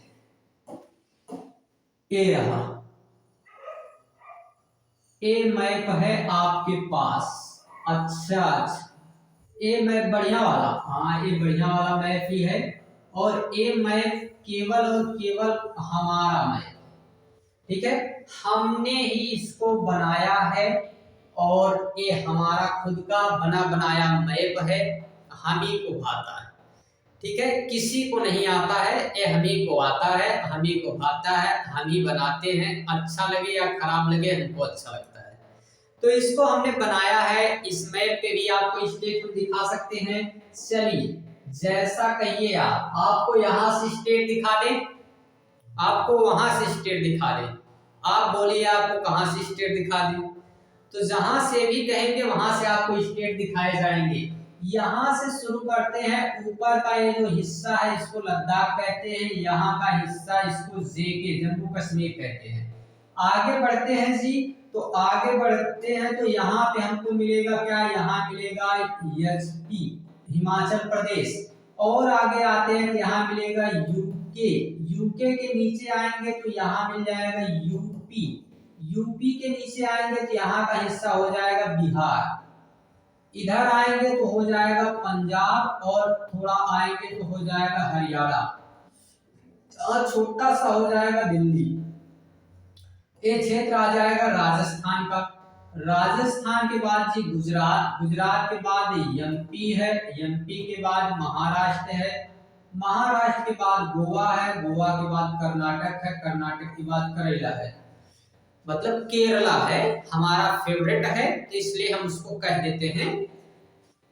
ये रहा, ये मैप है आपके पास। अच्छा, ये मैप बढ़िया वाला, हाँ ये बढ़िया वाला मैप ही है। और ये मैप केवल और केवल हमारा मैप, ठीक है। हमने ही इसको बनाया है और ये हमारा खुद का बना बनाया मैप है, हम ही को आता है, ठीक है। किसी को नहीं आता है, ये हम ही को आता है, हम ही को आता है, हम ही बनाते हैं। अच्छा लगे या खराब लगे, हमको अच्छा लगता है। तो इसको हमने बनाया है, इस मैप पे भी आपको स्टेट दिखा सकते हैं। चलिए जैसा कहिए आप, आपको यहाँ से स्टेट दिखा दें, आपको वहां से स्टेट दिखा दें, आप बोलिए आपको कहाँ से स्टेट दिखा दें? तो जहां से भी कहेंगे वहां से आपको स्टेट दिखाए जाएंगे। यहाँ से शुरू करते हैं, ऊपर का ये जो हिस्सा है इसको लद्दाख कहते हैं, यहाँ का हिस्सा इसको जेके जम्मू कश्मीर कहते हैं। आगे बढ़ते हैं जी, तो आगे बढ़ते हैं तो यहाँ पे हमको मिलेगा क्या? यहाँ मिलेगा एचपी हिमाचल प्रदेश। और आगे आते हैं तो यहाँ मिलेगा यूके, यूके के नीचे आएंगे तो यहाँ मिल जाएगा यूपी, यूपी के नीचे आएंगे तो यहाँ का हिस्सा हो जाएगा बिहार, इधर आएंगे तो हो जाएगा पंजाब, और थोड़ा आएंगे तो हो जाएगा हरियाणा, और छोटा सा हो जाएगा दिल्ली। ये क्षेत्र आ जाएगा राजस्थान का। राजस्थान के बाद जी गुजरात, गुजरात के बाद एमपी है, एमपी के बाद महाराष्ट्र है, महाराष्ट्र के बाद गोवा है, गोवा के बाद कर्नाटक है, कर्नाटक के बाद केरला है। मतलब केरला है हमारा फेवरेट है, तो इसलिए हम उसको कह देते हैं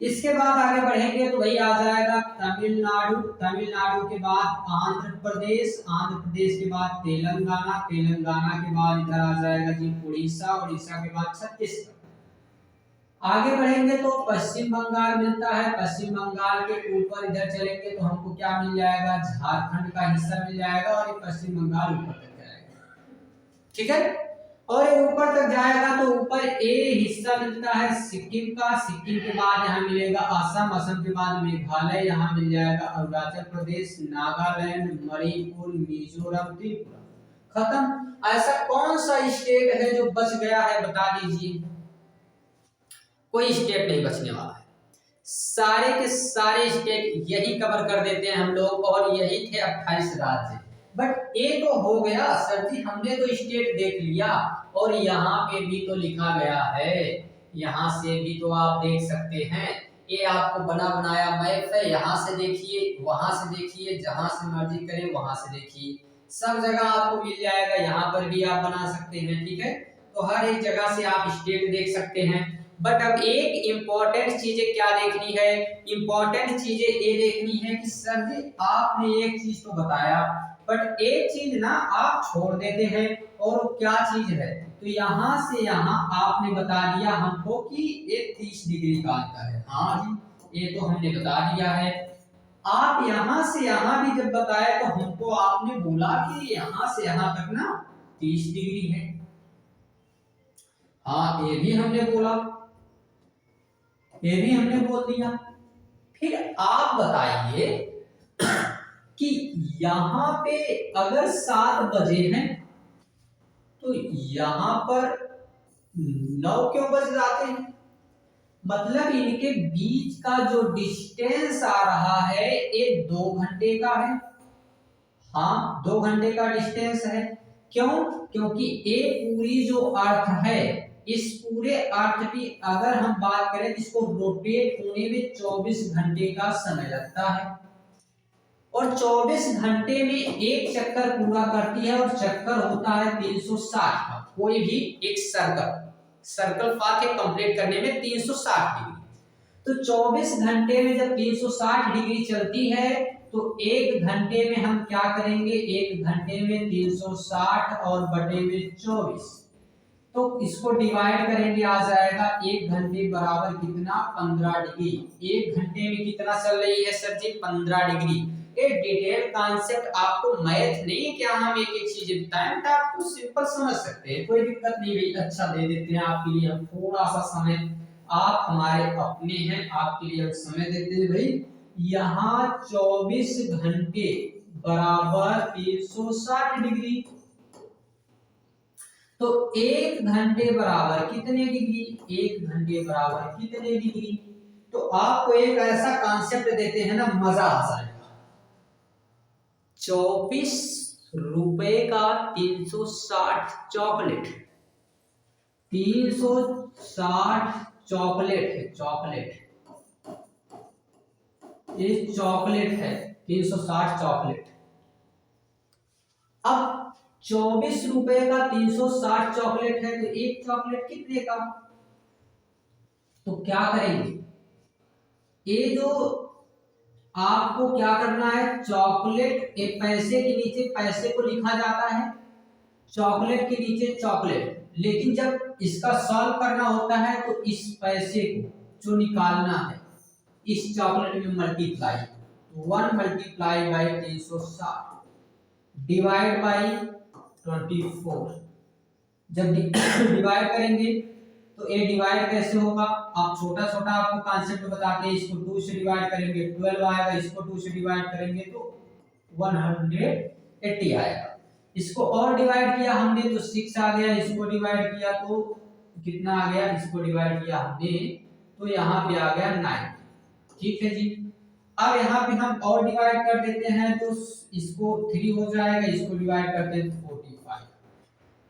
इसके बाद आगे बढ़ेंगे तो वही आ जाएगा तमिलनाडु, तमिलनाडु के बाद आंध्र प्रदेश, आंध्र प्रदेश के बाद तेलंगाना, तेलंगाना के बाद इधर आ जाएगा जी उड़ीसा, उड़ीसा के बाद छत्तीसगढ़। आगे बढ़ेंगे तो पश्चिम बंगाल मिलता है, पश्चिम बंगाल के ऊपर इधर चलेंगे तो हमको क्या मिल जाएगा, झारखंड का हिस्सा मिल जाएगा और ये पश्चिम बंगाल ऊपर तक जाएगा, ठीक है। और ये ऊपर तक जाएगा तो ऊपर ए हिस्सा मिलता है सिक्किम का, सिक्किम के बाद यहाँ मिलेगा असम, असम के बाद मेघालय, यहाँ मिल जाएगा अरुणाचल प्रदेश, नागालैंड, मणिपुर, मिजोरम, त्रिपुरा, खत्म। ऐसा कौन सा स्टेट है जो बच गया है बता दीजिए। कोई स्टेट नहीं बचने वाला है, सारे के सारे स्टेट यही कवर कर देते हैं हम लोग, और यही थे 28 राज्य। बट ये तो हो गया सर जी, हमने तो स्टेट देख लिया और यहाँ पे भी तो लिखा गया है, यहाँ से भी तो आप देख सकते हैं, ये आपको बना बनाया मैप है, यहाँ से देखिए, वहां से देखिए, जहां से मर्जी करें वहां से देखिए, सब जगह आपको मिल जाएगा। यहाँ पर भी आप बना सकते हैं, ठीक है। तो हर एक जगह से आप स्टेट देख सकते हैं। बट अब एक इम्पोर्टेंट चीजें क्या देखनी है, इम्पोर्टेंट चीजें ये देखनी है कि सर जी आपने एक चीज तो बताया, बट एक चीज ना आप छोड़ देते हैं, और वो क्या चीज है, तो यहाँ से यहाँ आपने बता दिया हमको कि ये 30 डिग्री का अंतर है। हाँ जी, ये तो हमने बता दिया है। आप यहाँ से यहाँ भी जब बताए तो हमको आपने बोला कि यहाँ से यहाँ तक ना 30 डिग्री है। हाँ, ये भी हमने बोला, ये भी हमने बोल दिया। फिर आप बताइए कि यहाँ पे अगर 7 बजे हैं तो यहाँ पर 9 क्यों बज जाते हैं, मतलब इनके बीच का जो डिस्टेंस आ रहा है ये 2 घंटे का है। हाँ, 2 घंटे का डिस्टेंस है। क्यों? क्योंकि ये पूरी जो अर्थ है, इस पूरे अर्थ की अगर हम बात करें इसको रोटेट होने में 24 घंटे का समय लगता है, और 24 घंटे में एक चक्कर पूरा करती है, और चक्कर होता है 360 का। कोई भी एक सर्कल पाथ कंप्लीट करने में 360 डिग्री। तो 24 घंटे में जब 360 डिग्री चलती है तो 1 घंटे में हम क्या करेंगे, 1 घंटे में 360 और बटे में 24, तो इसको डिवाइड करेंगे, आ जाएगा 1 घंटे बराबर कितना, 15 डिग्री। 1 घंटे में कितना चल रही है सर जी, 15 डिग्री। ये डिटेल कॉन्सेप्ट आपको मैथ नहीं क्या हम एक एक चीज बताएं, तो आपको सिंपल समझ सकते हैं, कोई दिक्कत नहीं भाई। अच्छा दे देते हैं आपके लिए हम थोड़ा सा समय, आप हमारे अपने हैं, आपके लिए हम समय देते हैं भाई। यहाँ 24 घंटे बराबर 360 डिग्री, तो 1 घंटे बराबर कितने डिग्री, 1 घंटे बराबर कितने डिग्री। तो आपको एक ऐसा कॉन्सेप्ट देते हैं ना, मजा आ जाएगा। 24 रुपए का 360 चॉकलेट, 360 चॉकलेट है, चॉकलेट, ये चॉकलेट है, 360 चॉकलेट। अब 24 रुपए का 360 चॉकलेट है, तो एक चॉकलेट कितने का, तो क्या करेंगे, ये जो आपको क्या करना है, चॉकलेट, एक पैसे के नीचे पैसे को लिखा जाता है, चॉकलेट के नीचे चॉकलेट, लेकिन जब इसका सॉल्व करना होता है तो इस पैसे को जो निकालना है इस चॉकलेट में multiply, 1 multiply by 360 divide by 24। जब डिवाइड करेंगे तो ये डिवाइड कैसे होगा, आप छोटा छोटा आपको कॉन्सेप्ट बताते हैं, इसको 2 से डिवाइड करेंगे 12 आएगा, इसको 2 से डिवाइड करेंगे तो 180 आएगा। इसको और डिवाइड किया हमने तो 6 आ गया, इसको डिवाइड किया तो कितना आ गया, इसको डिवाइड किया हमने तो यहाँ पे आ गया 9। ठीक है जी। अब यहाँ पे हम और डिवाइड कर देते हैं तो इसको 3 हो जाएगा, इसको डिवाइड करते हैं तो 45,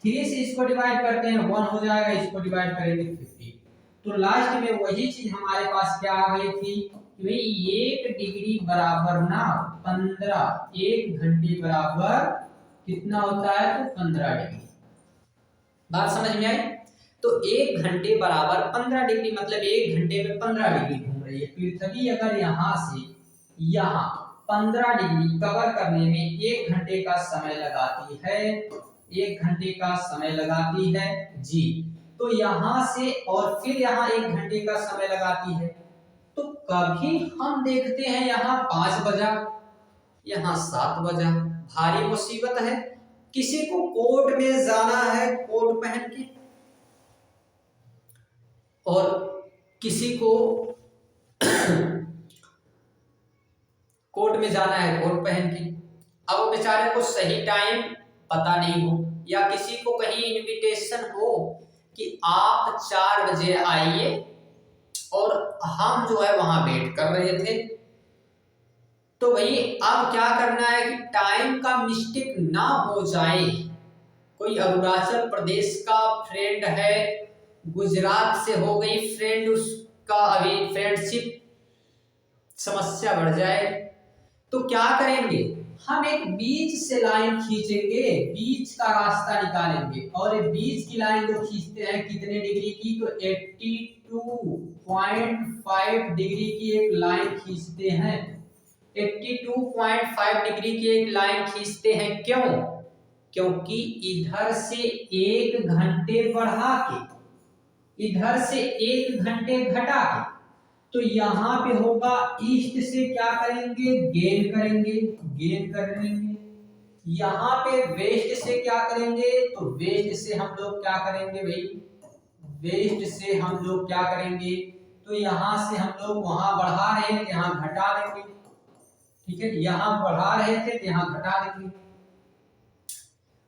3 से इसको डिवाइड करते हैं 1 हो जाएगा, इसको डिवाइड करेंगे 50। तो लास्ट में वही चीज हमारे पास क्या आ गई थी, 1 डिग्री बराबर ना 15, 1 घंटे बराबर कितना होता है, तो 15 डिग्री। बात समझ में आई। तो 1 घंटे बराबर 15 डिग्री, मतलब 1 घंटे में 15 डिग्री घूम रही है। पृथ्वी अगर यहाँ से यहाँ 15 डिग्री कवर करने में 1 घंटे का समय लगाती है, 1 घंटे का समय लगाती है जी, तो यहाँ से और फिर यहाँ 1 घंटे का समय लगाती है, तो कभी हम देखते हैं यहाँ 5 बजा, यहाँ 7 बजा। भारी मुसीबत है। किसी को कोर्ट में जाना है कोट पहन के, और किसी को कोर्ट में जाना है कोट पहन के। अब बेचारे को सही टाइम पता नहीं हो, या किसी को कहीं इनविटेशन हो कि आप 4 बजे आइए, और हम जो है वहां वेट कर रहे थे। तो भाई अब क्या करना है कि टाइम का मिस्टेक ना हो जाए। कोई अरुणाचल प्रदेश का फ्रेंड है, गुजरात से हो गई फ्रेंड, उसका अभी फ्रेंडशिप समस्या बढ़ जाए, तो क्या करेंगे, हम एक बीच से लाइन खींचेंगे, बीच का रास्ता निकालेंगे, और बीच की लाइन जो खींचते हैं कितने डिग्री की, तो 82.5 डिग्री की एक लाइन खींचते हैं। 82.5 डिग्री की एक लाइन खींचते हैं, क्यों? क्योंकि इधर से 1 घंटे बढ़ा के, इधर से 1 घंटे घटा के, तो यहाँ पे होगा ईस्ट से क्या करेंगे, गेन करेंगे, गेन कर लेंगे। यहाँ पे वेस्ट से क्या करेंगे, तो वेस्ट से हम लोग क्या करेंगे भाई, वेस्ट से हम लोग क्या करेंगे, तो यहाँ से हम लोग वहां बढ़ा रहे थे यहाँ घटा देंगे, ठीक है, यहाँ बढ़ा रहे थे तो यहाँ घटा देंगे।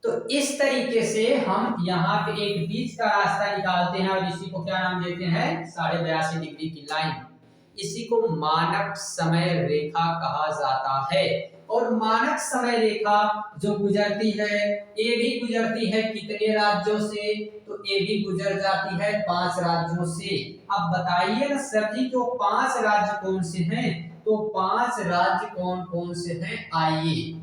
तो इस तरीके से हम यहाँ पे एक बीच का रास्ता निकालते हैं, और इसी को क्या नाम देते हैं, 82.5 डिग्री की लाइन। इसी को मानक समय रेखा कहा जाता है। और मानक समय रेखा जो गुजरती है, ये भी गुजरती है कितने राज्यों से, तो ये भी गुजर जाती है 5 राज्यों से। अब बताइए ना सर जी, तो 5 राज्य कौन से हैं, तो 5 राज्य कौन कौन से हैं, आइए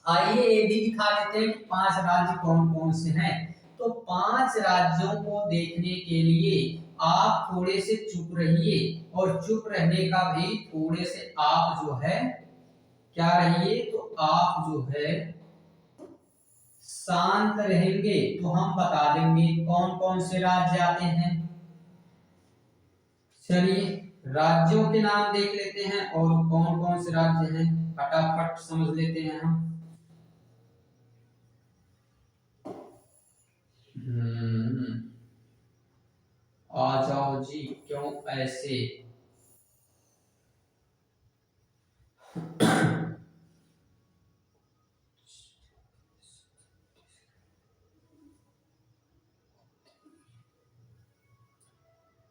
ये भी दिखा देते हैं कि 5 राज्य कौन कौन से हैं। तो 5 राज्यों को देखने के लिए आप थोड़े से चुप रहिए, और चुप रहने का भी थोड़े से आप जो है क्या रहिए, तो आप जो है शांत रहेंगे, तो हम बता देंगे कौन कौन से राज्य आते हैं। चलिए राज्यों के नाम देख लेते हैं, और कौन कौन से राज्य हैं फटाफट समझ लेते हैं हम। आ जाओ जी, क्यों ऐसे,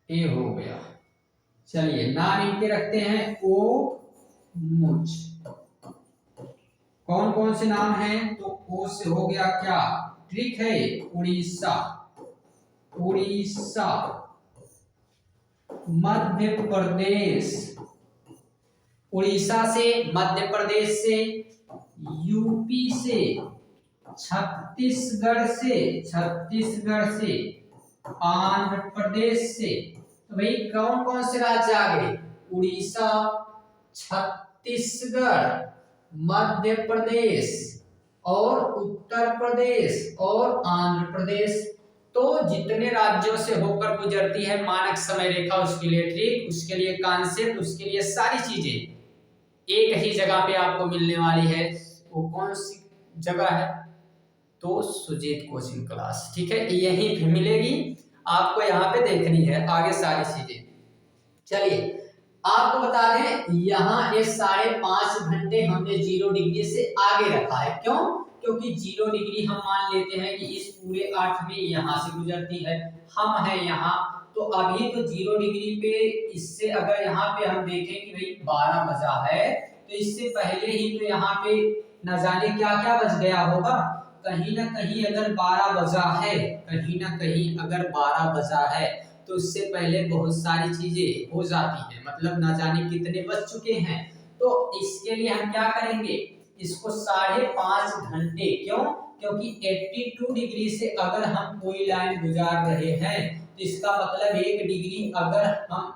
ये हो गया। चलिए नाम इनके रखते हैं ओ मुच। कौन कौन से नाम हैं, तो ओ से हो गया क्या, ट्रिक है, उड़ीसा, उड़ीसा, मध्य प्रदेश, उड़ीसा से, मध्य प्रदेश से, यूपी से, छत्तीसगढ़ से, छत्तीसगढ़ से, आंध्र प्रदेश से। तो भाई कौन कौन से राज्य आ गए, उड़ीसा, छत्तीसगढ़, मध्य प्रदेश और उत्तर प्रदेश और आंध्र प्रदेश। तो जितने राज्यों से होकर गुजरती है मानक समय रेखा, उसके लिए ट्रिक, उसके लिए कॉन्सेप्ट, उसके लिए सारी चीजें एक ही जगह पे आपको मिलने वाली है। वो कौन सी जगह है, तो सुजीत कोचिंग क्लास, ठीक है, यहीं पे मिलेगी आपको, यहाँ पे देखनी है आगे सारी चीजें। चलिए आपको बता दें, यहाँ ये 5.5 घंटे हमने 0 डिग्री से आगे रखा है, क्यों, क्योंकि 0 डिग्री हम मान लेते हैं कि इस पूरे 8 में यहाँ से गुजरती है, हम हैं यहाँ, तो अभी तो 0 डिग्री पे, इससे अगर यहाँ पे हम देखें कि भाई 12 बजा है, तो इससे पहले ही तो यहाँ पे न जाने क्या क्या बज गया होगा, कहीं ना कहीं अगर 12 बजा है, कहीं ना कहीं अगर 12 बजा है, तो उससे पहले बहुत सारी चीजें हो जाती हैं, मतलब ना जाने कितने बज चुके हैं। तो इसके लिए हम क्या करेंगे, इसको 5.5 घंटे, क्यों, क्योंकि 82 डिग्री से अगर हम कोई लाइन गुजार रहे हैं, तो इसका मतलब 1 डिग्री अगर हम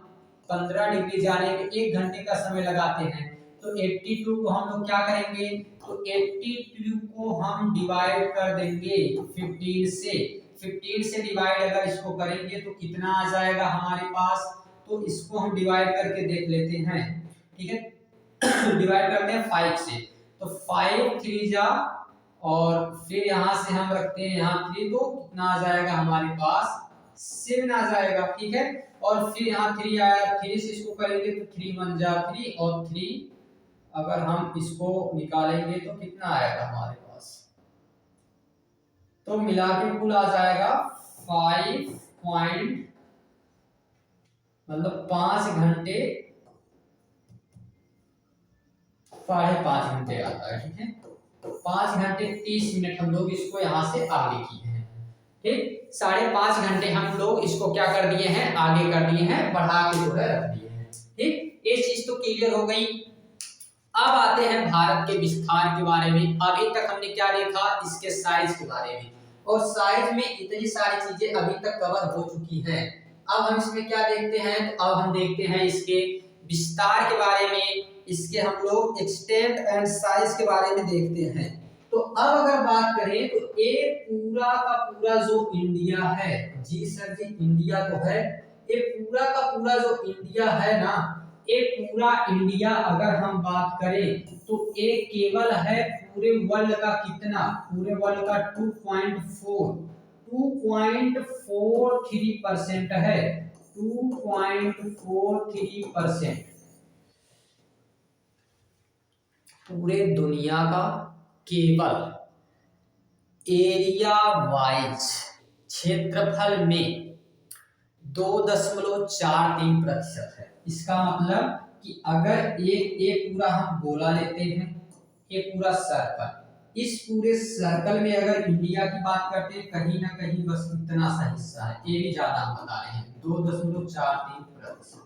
15 डिग्री जाने में 1 घंटे का समय लगाते हैं, तो 82 को हम लोग क्या करेंगे, तो 82 को हम डिवाइड कर देंगे 15 से। 15 से डिवाइड अगर इसको करेंगे तो कितना आ जाएगा हमारे पास, तो इसको हम डिवाइड करके देख लेते हैं, ठीक है। डिवाइड करते हैं 5 से, तो 5 3 जा, और फिर यहाँ से हम रखते हैं यहाँ 3, तो कितना आ जाएगा हमारे पास 7 आ जाएगा, ठीक है। और फिर यहाँ 3 आया, 3 से इसको करेंगे तो 3 1 जा 3, और 3 अगर हम इसको निकालेंगे तो कितना आएगा हमारे पास, तो मिला के कुल आ जाएगा 5 पॉइंट, मतलब 5 घंटे 5.5 घंटे आता है, ठीक है। तो 5 घंटे 30 मिनट हम लोग इसको यहाँ से आगे किए हैं, ठीक। 5.5 घंटे हम लोग इसको क्या कर दिए हैं, आगे कर दिए हैं, बढ़ा के जो है रख दिए हैं, ठीक। ये चीज तो क्लियर हो गई। अब आते हैं भारत के विस्तार के बारे में। अभी तक हमने क्या देखा, इसके साइज के बारे में, और साइज में इतनी सारी चीजें अभी तक कवर हो चुकी हैं। अब हम इसमें क्या देखते हैं, तो अब हम देखते हैं इसके विस्तार के बारे में, इसके हम लोग एक्सटेंट एंड साइज के बारे में देखते हैं। तो अब अगर बात करें तो ये पूरा का पूरा जो इंडिया है, जी सर जी इंडिया तो है, ये पूरा का पूरा जो इंडिया है ना, ये पूरा इंडिया अगर हम बात करें तो ये केवल है पूरे वर्ल्ड का कितना, पूरे वर्ल्ड का 2.43% है, 2.43% पूरे दुनिया का केवल एरिया वाइज क्षेत्रफल में 2.43% है। इसका मतलब कि अगर एक पूरा हम गोला लेते हैं, एक पूरा सर्कल, इस पूरे सर्कल में अगर इंडिया की बात करते हैं, कहीं ना कहीं बस इतना सा हिस्सा है, ये भी ज्यादा हम बता रहे हैं, 2.43%,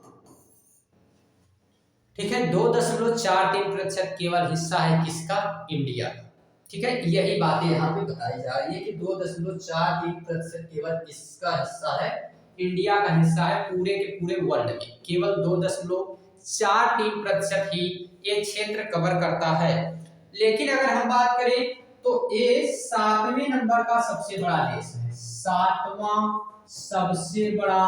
ठीक है। 2.43% केवल हिस्सा है किसका, इंडिया का, ठीक है। यही बातें यहाँ पे बताई जा रही है कि 2.43% केवल इसका हिस्सा है, इंडिया का हिस्सा है पूरे के पूरे वर्ल्ड में, केवल 2.43% ही ये क्षेत्र कवर करता है। लेकिन अगर हम बात करें तो ये 7वें नंबर का सबसे बड़ा देश है, 7वां सबसे बड़ा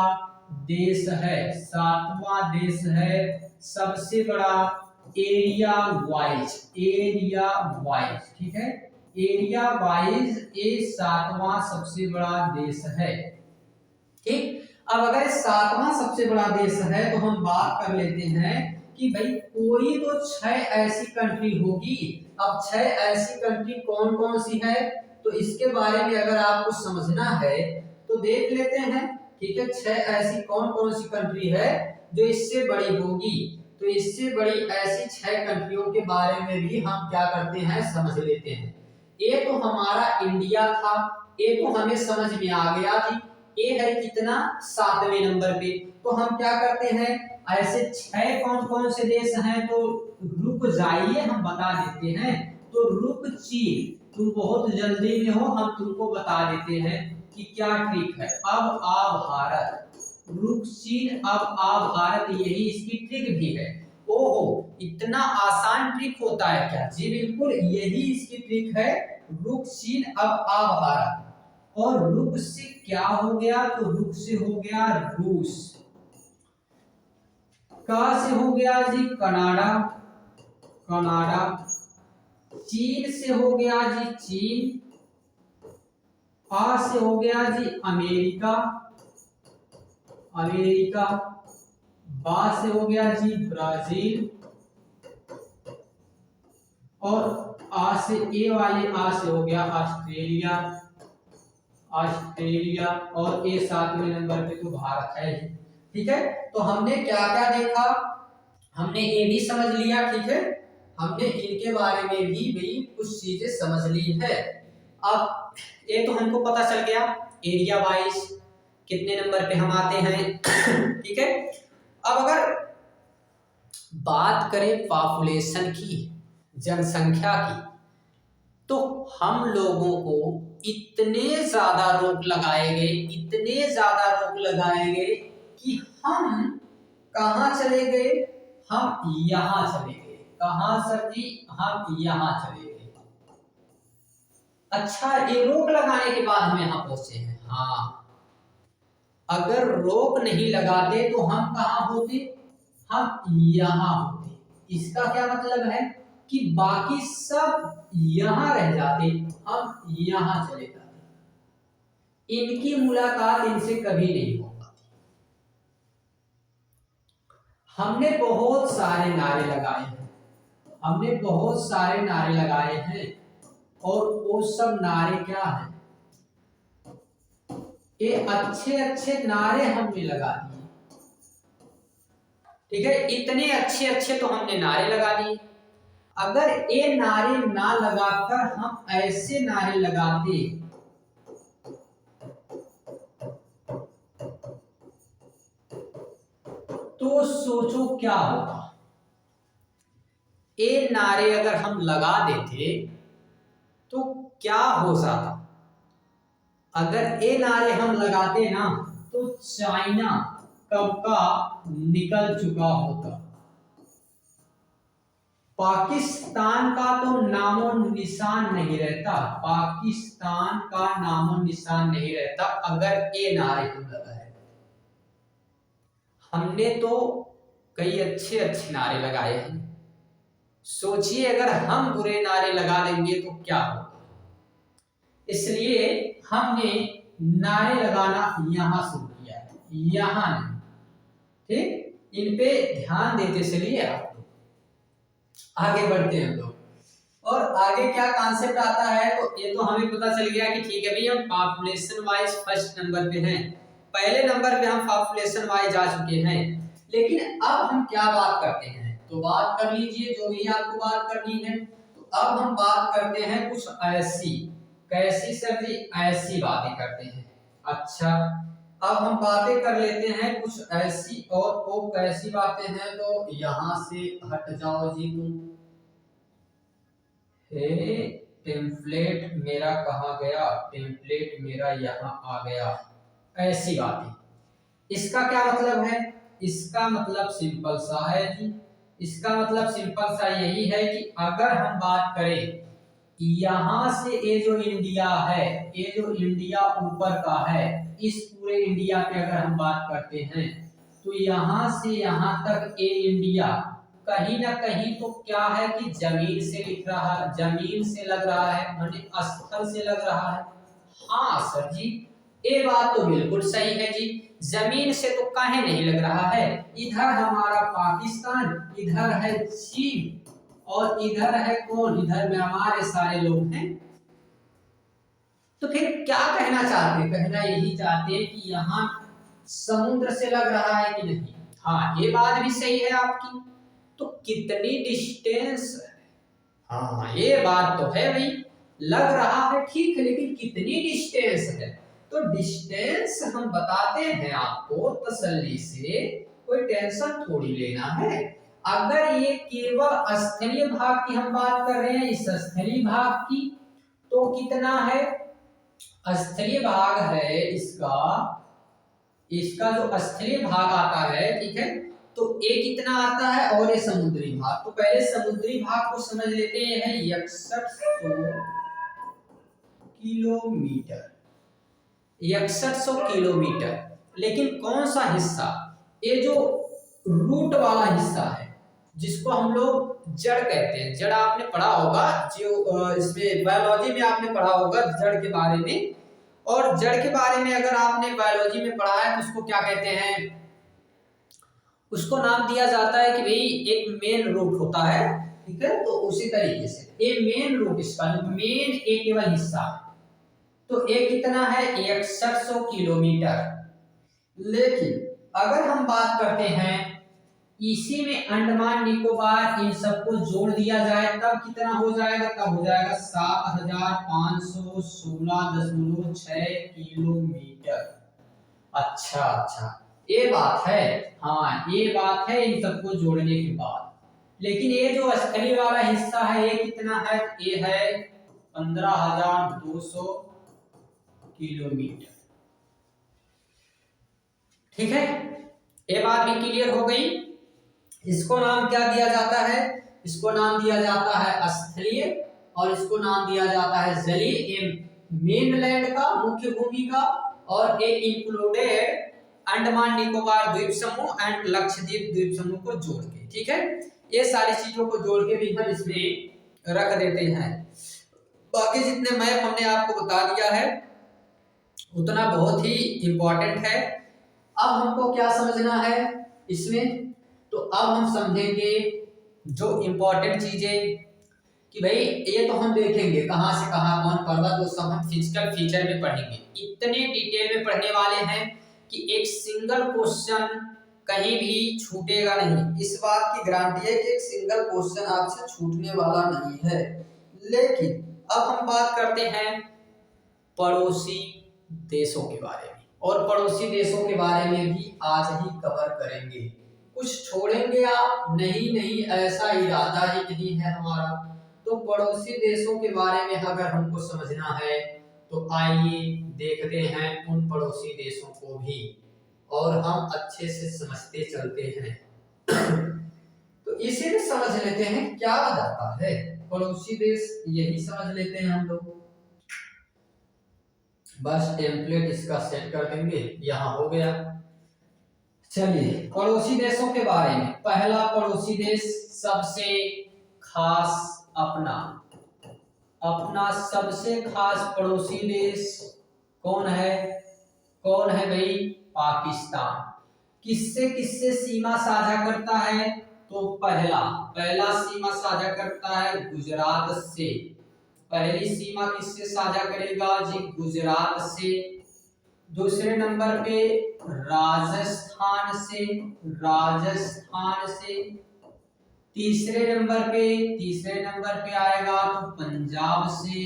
देश है, 7वां देश है सबसे बड़ा एरिया वाइज, ठीक है। एरिया वाइज ये 7वां सबसे बड़ा देश है, ठीक। अब अगर 7वां सबसे बड़ा देश है तो हम बात कर लेते हैं कि भाई कोई तो 6 ऐसी कंट्री होगी। अब 6 ऐसी कंट्री कौन कौन सी है, तो इसके बारे में अगर आपको समझना है तो देख लेते हैं, ठीक है। 6 ऐसी कौन कौन सी कंट्री है जो इससे बड़ी होगी, तो इससे बड़ी ऐसी 6 कंट्रियों के बारे में भी हम क्या करते हैं, समझ लेते हैं। ये तो हमारा इंडिया था, ये तो हमें समझ में आ गया कि ये है कितना, 7वें नंबर पे। तो हम क्या करते हैं, ऐसे 6 कौन कौन से देश हैं, तो रुक जाइए हम बता देते हैं। तो रुक चीन, तुम बहुत जल्दी में हो, हम तुमको बता देते हैं कि क्या ट्रिक है। अब आ भारत, रुक चीन अब आ भारत, यही इसकी ट्रिक भी है। ओहो इतना आसान ट्रिक होता है क्या, जी बिल्कुल यही इसकी ट्रिक है, रुक चीन अब आ भारत। और रुक से क्या हो गया, तो रुक से हो गया रूस, का से हो गया जी कनाडा, चीन से हो गया जी चीन, आ से हो गया जी अमेरिका, बा से हो गया जी ब्राजील, और आ से ए वाले आ से हो गया ऑस्ट्रेलिया, और ए 7वें नंबर पे तो भारत है, ठीक है। तो हमने क्या क्या देखा, हमने ये भी समझ लिया, ठीक है। हमने इनके बारे में भी भाई कुछ चीजें समझ ली है। अब ये तो हमको पता चल गया एरिया वाइज कितने नंबर पे हम आते हैं, ठीक है। अब अगर बात करें पॉपुलेशन की, जनसंख्या की, तो हम लोगों को इतने ज्यादा रोक लगाए गए कि हम कहाँ चले गए? हम यहाँ चले गए। कहाँ सर जी? हम यहाँ चले गए। अच्छा, ये रोक लगाने के बाद हम यहाँ पहुंचे हैं। हाँ, अगर रोक नहीं लगाते तो हम कहाँ होते? हम यहाँ होते। इसका क्या मतलब है कि बाकी सब यहाँ रह जाते, हम यहाँ चले जाते। इनकी मुलाकात इनसे कभी नहीं हो पाती। हमने बहुत सारे नारे लगाए हैं, हमने बहुत सारे नारे लगाए हैं, और वो सब नारे क्या हैं? ये अच्छे अच्छे नारे हमने लगा दिए। ठीक है, इतने अच्छे अच्छे तो हमने नारे लगा दिए। अगर ये नारे ना लगाकर हम ऐसे नारे लगाते तो सोचो क्या होता। ये नारे अगर हम लगा देते तो क्या हो जाता? अगर ये नारे हम लगाते ना तो चाइना कब का निकल चुका होता। पाकिस्तान का तो नामो निशान नहीं रहता, पाकिस्तान का नामो निशान नहीं रहता अगर ये नारे हम लगाए। हमने तो कई अच्छे अच्छे नारे लगाए हैं, सोचिए अगर हम बुरे नारे लगा देंगे तो क्या होगा। इसलिए हमने नारे लगाना यहां शुरू किया है, यहां नहीं। ठीक, इन पे ध्यान देते चलिए आप लोग, आगे बढ़ते हैं हम लोग। और आगे क्या कॉन्सेप्ट आता है, तो ये तो हमें पता चल गया कि ठीक है भाई हम पॉपुलेशन वाइज फर्स्ट नंबर पे हैं, पहले नंबर पे हम पॉपुलेशन वाइज जा चुके हैं। लेकिन अब हम क्या बात करते हैं, तो बात कर लीजिए जो भी आपको बात करनी है। तो अब हम बात करते हैं कुछ ऐसी, कैसी सर जी? ऐसी बातें करते हैं। अच्छा, अब हम बातें कर लेते हैं कुछ ऐसी, और वो कैसी बातें हैं, तो यहां से हट जाओ जी तुम। टेम्पलेट मेरा कहाँ गया? टेम्पलेट मेरा यहाँ आ गया। ऐसी बातें, इसका क्या मतलब है? इसका मतलब सिंपल सा है जी, इसका मतलब सिंपल सा यही है कि अगर हम बात करें यहां से, ये जो इंडिया है, ये जो इंडिया ऊपर का है, इस पूरे इंडिया पे अगर हम बात करते हैं तो यहां से यहां तक ये इंडिया कहीं ना कहीं तो क्या है कि जमीन से लिख रहा है, जमीन से लग रहा है, माने स्थल से लग रहा है। हाँ सर जी, ये बात तो बिल्कुल सही है जी, जमीन से तो काहे नहीं लग रहा है। इधर हमारा पाकिस्तान, इधर है चीन, और इधर है कौन? इधर में हमारे सारे लोग हैं। तो फिर क्या कहना चाहते? कहना यही चाहते कि यहाँ समुद्र से लग रहा है कि नहीं? हाँ, ये बात भी सही है आपकी। तो कितनी डिस्टेंस है? हाँ, ये बात तो है भाई, लग रहा है ठीक है, लेकिन कितनी डिस्टेंस है? तो डिस्टेंस हम बताते हैं आपको तसल्ली से, कोई टेंशन थोड़ी लेना है। अगर ये केवल स्थलीय भाग की हम बात कर रहे हैं, इस स्थलीय भाग की, तो कितना है? स्थलीय भाग है इसका, इसका जो स्थलीय भाग आता है, ठीक है, तो ये कितना आता है, और ये समुद्री भाग। तो पहले समुद्री भाग को समझ लेते हैं, 6100 किलोमीटर, 6100 किलोमीटर। लेकिन कौन सा हिस्सा? ये जो रूट वाला हिस्सा है, जिसको हम लोग जड़ कहते हैं। जड़ आपने पढ़ा होगा, जो इसमें बायोलॉजी में आपने पढ़ा होगा जड़ के बारे में। और जड़ के बारे में अगर आपने बायोलॉजी में पढ़ा है तो उसको क्या कहते हैं? उसको नाम दिया जाता है कि भाई एक मेन रूट होता है, ठीक है। तो उसी तरीके से ये मेन रूट, इसका जो मेन एक केवल हिस्सा है, तो ये कितना है? 6100 किलोमीटर। लेकिन अगर हम बात करते हैं इसी में अंडमान निकोबार, इन सबको जोड़ दिया जाए तब कितना हो जाएगा? तब हो जाएगा 7516.6 किलोमीटर। अच्छा अच्छा, ये बात है। हाँ, ये बात है इन सबको जोड़ने के बाद। लेकिन ये जो स्थलीय वाला हिस्सा है, ये कितना है? ये है 15,200 किलोमीटर। ठीक है, ये बात भी क्लियर हो गई। इसको नाम क्या दिया जाता है? इसको नाम दिया जाता है स्थलीय और इसको नाम दिया जाता है जलीय। मेनलैंड का, मुख्य भूमि का, और ये इंक्लूडेड अंडमान निकोबार द्वीप समूह एंड लक्षद्वीप द्वीप समूह को जोड़ के, ठीक है, ये सारी चीजों को जोड़ के भी हम इसमें रख देते हैं। बाकी जितने मैप हमने आपको बता दिया है उतना बहुत ही इंपॉर्टेंट है। अब हमको क्या समझना है इसमें, तो अब हम समझेंगे जो इंपॉर्टेंट चीजें कि भाई ये तो हम देखेंगे कहां से कहां कौन पर्वत, वो सब हम फिजिकल फीचर में पढ़ेंगे। इतने डिटेल में पढ़ने वाले हैं कि एक सिंगल क्वेश्चन कहीं भी छूटेगा नहीं। इस बात की गारंटी है कि एक सिंगल क्वेश्चन आपसे छूटने वाला नहीं है। लेकिन अब हम बात करते हैं पड़ोसी देशों के बारे में, और पड़ोसी देशों के बारे में भी आज ही कवर करेंगे। कुछ छोड़ेंगे आप? नहीं नहीं, ऐसा इरादा ही नहीं है हमारा। तो पड़ोसी देशों के बारे में अगर हमको समझना है तो आइए देखते हैं उन पड़ोसी देशों को भी, और हम अच्छे से समझते चलते हैं। तो इसे भी समझ लेते हैं क्या बताता है पड़ोसी देश, यही समझ लेते हैं हम लोग। बस टेम्पलेट इसका सेट कर देंगे, यहां हो गया। चलिए पड़ोसी देशों के बारे में। पहला पड़ोसी देश सबसे खास अपना सबसे खास पड़ोसी देश कौन है? कौन है भाई? पाकिस्तान। किससे किससे सीमा साझा करता है? तो पहला सीमा साझा करता है गुजरात से। पहली सीमा किससे साझा करेगा जी? गुजरात से। दूसरे नंबर पे राजस्थान से। तीसरे नंबर पे आएगा तो पंजाब से।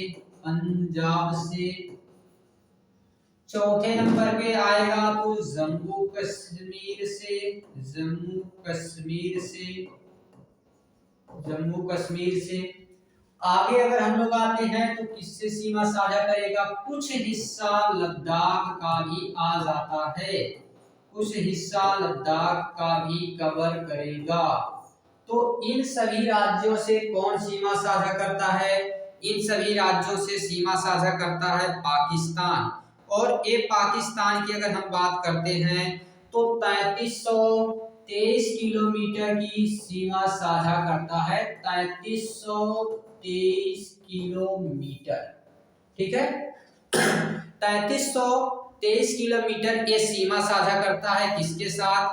चौथे नंबर पे आएगा तो जम्मू कश्मीर से। आगे अगर हम लोग आते हैं तो किससे सीमा साझा करेगा? कुछ हिस्सा लद्दाख का भी आ जाता है, कुछ हिस्सा लद्दाख का भी कवर करेगा। तो इन सभी राज्यों से कौन सीमा साझा करता है? इन सभी राज्यों से सीमा साझा करता है पाकिस्तान। और ये पाकिस्तान की अगर हम बात करते हैं तो 3323 किलोमीटर की सीमा साझा करता है। 3323 किलोमीटर, ठीक है। 3323 किलोमीटर ये सीमा साझा करता है किसके साथ?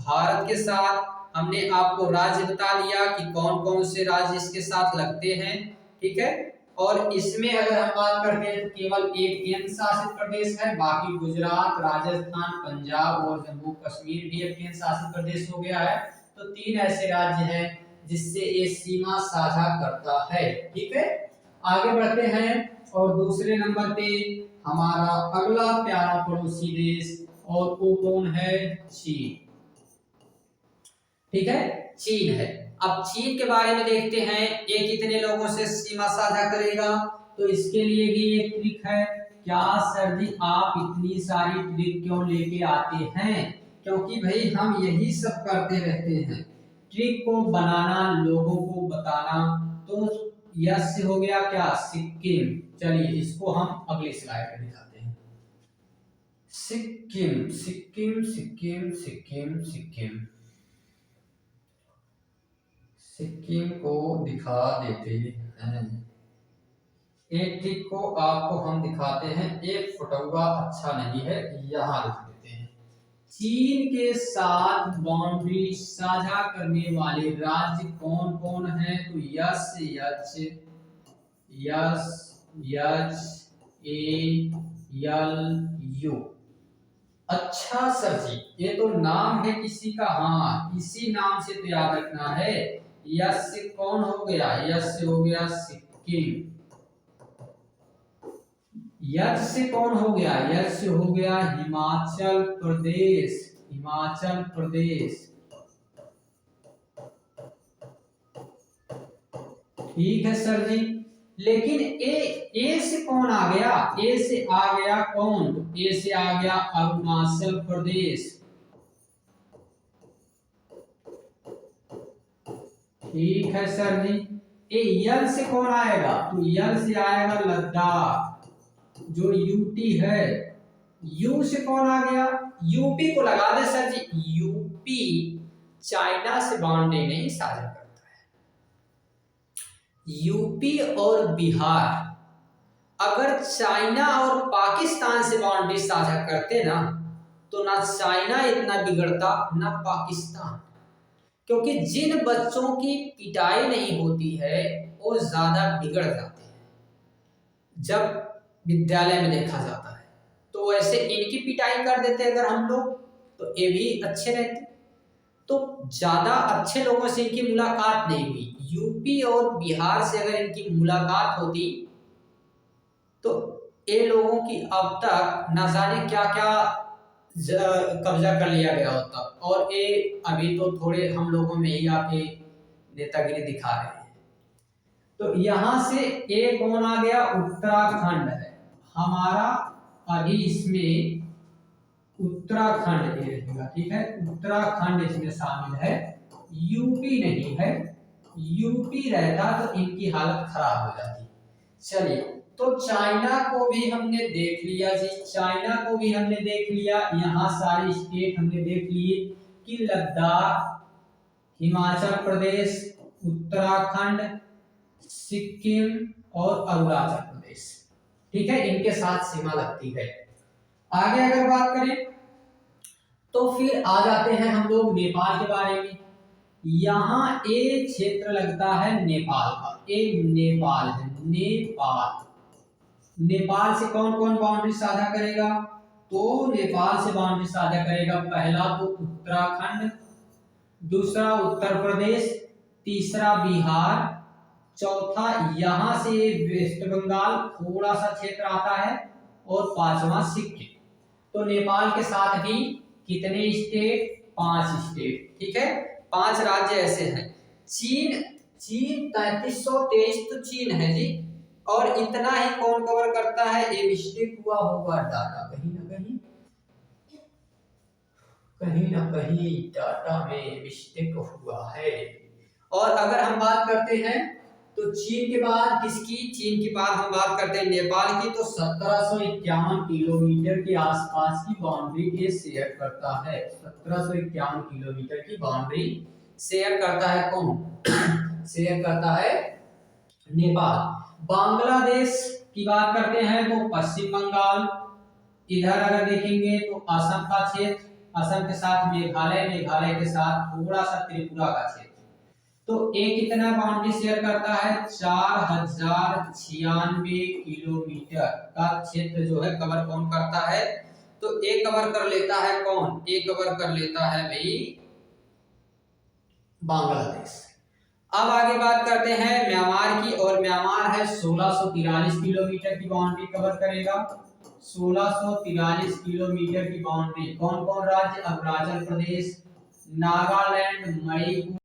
भारत के साथ। हमने आपको राज्य बता दिया कि कौन कौन से राज्य इसके साथ लगते हैं, ठीक है। और इसमें अगर हम बात करते हैं तो केवल एक केंद्र शासित प्रदेश है, बाकी गुजरात, राजस्थान, पंजाब और जम्मू कश्मीर भी एक केंद्र शासित प्रदेश हो गया है। तो 3 ऐसे राज्य हैं जिससे ये सीमा साझा करता है, ठीक है। आगे बढ़ते हैं और दूसरे नंबर पे हमारा अगला प्यारा पड़ोसी देश, और वो कौन है? चीन, ठीक है, चीन है। अब चीन के बारे में देखते हैं, ये कितने लोगों से सीमा साझा करेगा। तो इसके लिए भी एक ट्रिक है। क्या सर जी आप इतनी सारी ट्रिक क्यों लेके आते हैं? क्योंकि भाई हम यही सब करते रहते हैं, ट्रिक को बनाना, लोगों को बताना। तो यस हो गया क्या? सिक्किम। चलिए इसको हम अगली स्लाइड पे दिखाते हैं। सिक्किम सिक्किम सिक्किम सिक्किम सिक्किम सिक्किम को दिखा देते हैं। एक ट्रिक को आपको हम दिखाते हैं, एक फोटोवा अच्छा नहीं है, यहाँ लिख देते हैं। चीन के साथ बाउंड्री साझा करने वाले राज्य कौन कौन हैं? तो yes H yes H A L you. अच्छा सर जी ये तो नाम है किसी का, हाँ इसी नाम से तो याद रखना है। यस से कौन हो गया? यस से हो गया सिक्किम। यस से कौन हो गया? यस से हो गया हिमाचल प्रदेश। ठीक है सर जी। लेकिन ए से कौन आ गया? ए से आ गया कौन? ए से आ गया अरुणाचल प्रदेश। ठीक है सर जी। ये यल से कौन आएगा? तो यल से आएगा लद्दाख, जो यूटी है। यू से कौन आ गया? यूपी को लगा दे सर जी। यूपी चाइना से बाउंड्री नहीं साझा करता है। यूपी और बिहार अगर चाइना और पाकिस्तान से बाउंड्री साझा करते ना, तो ना चाइना इतना बिगड़ता ना पाकिस्तान। क्योंकि जिन बच्चों की पिटाई नहीं होती है वो ज्यादा बिगड़ जाते हैं जब विद्यालय में देखा जाता है। तो वैसे इनकी पिटाई कर देते अगर हम लोग, तो ये भी अच्छे रहते। तो ज्यादा अच्छे लोगों से इनकी मुलाकात नहीं हुई। यूपी और बिहार से अगर इनकी मुलाकात होती तो ये लोगों की अब तक न जाने क्या क्या कब्जा कर लिया गया होता। और ये अभी तो थोड़े हम लोगों में ही आके नेतागिरी दिखा रहे हैं। तो यहां से एक कौन आ गया? उत्तराखंड है हमारा। अभी इसमें उत्तराखंड ये रहेगा, ठीक है। उत्तराखंड इसमें शामिल है, यूपी नहीं है। यूपी रहता तो इनकी हालत खराब हो जाती। चलिए, तो चाइना को भी हमने देख लिया जी, चाइना को भी हमने देख लिया। यहाँ सारी स्टेट हमने देख लिए कि लद्दाख, हिमाचल प्रदेश, उत्तराखंड, सिक्किम और अरुणाचल प्रदेश, ठीक है, इनके साथ सीमा लगती है। आगे अगर बात करें तो फिर आ जाते हैं हम लोग नेपाल के बारे में। यहाँ एक क्षेत्र लगता है नेपाल का, एक नेपाल है। नेपाल, नेपाल से कौन कौन बाउंड्री साझा करेगा? तो नेपाल से बाउंड्री साझा करेगा पहला तो उत्तराखंड, दूसरा उत्तर प्रदेश, तीसरा बिहार, चौथा यहां से वेस्ट बंगाल थोड़ा सा क्षेत्र आता है, और पांचवा सिक्किम। तो नेपाल के साथ भी कितने स्टेट? 5 स्टेट, ठीक है, 5 राज्य ऐसे हैं। चीन, चीन 3323 तो चीन है जी। और इतना ही कौन कवर करता है? ये मिस्टेक हुआ होगा डाटा कहीं ना कहीं डाटा में मिस्टेक हुआ है। और अगर हम बात करते हैं तो चीन के बाद किसकी? चीन के बाद हम बात करते हैं नेपाल की। तो 1751 किलोमीटर के आसपास की बाउंड्री ये शेयर करता है। 1751 किलोमीटर की बाउंड्री शेयर करता है कौन? शेयर करता है नेपाल। बांग्लादेश की बात करते हैं तो पश्चिम बंगाल, इधर अगर देखेंगे तो असम का क्षेत्र, असम के साथ मेघालय, मेघालय के साथ थोड़ा सा त्रिपुरा का क्षेत्र। तो एक कितना बाउंड्री शेयर करता है? 4096 किलोमीटर का क्षेत्र जो है कवर कौन करता है? तो एक कवर कर लेता है कौन? एक कवर कर लेता है भाई बांग्लादेश। अब आगे बात करते हैं म्यांमार की, और म्यांमार है 1643 किलोमीटर की बाउंड्री कवर करेगा। 1643 किलोमीटर की बाउंड्री। कौन कौन राज्य? अरुणाचल प्रदेश, नागालैंड, मणिपुर,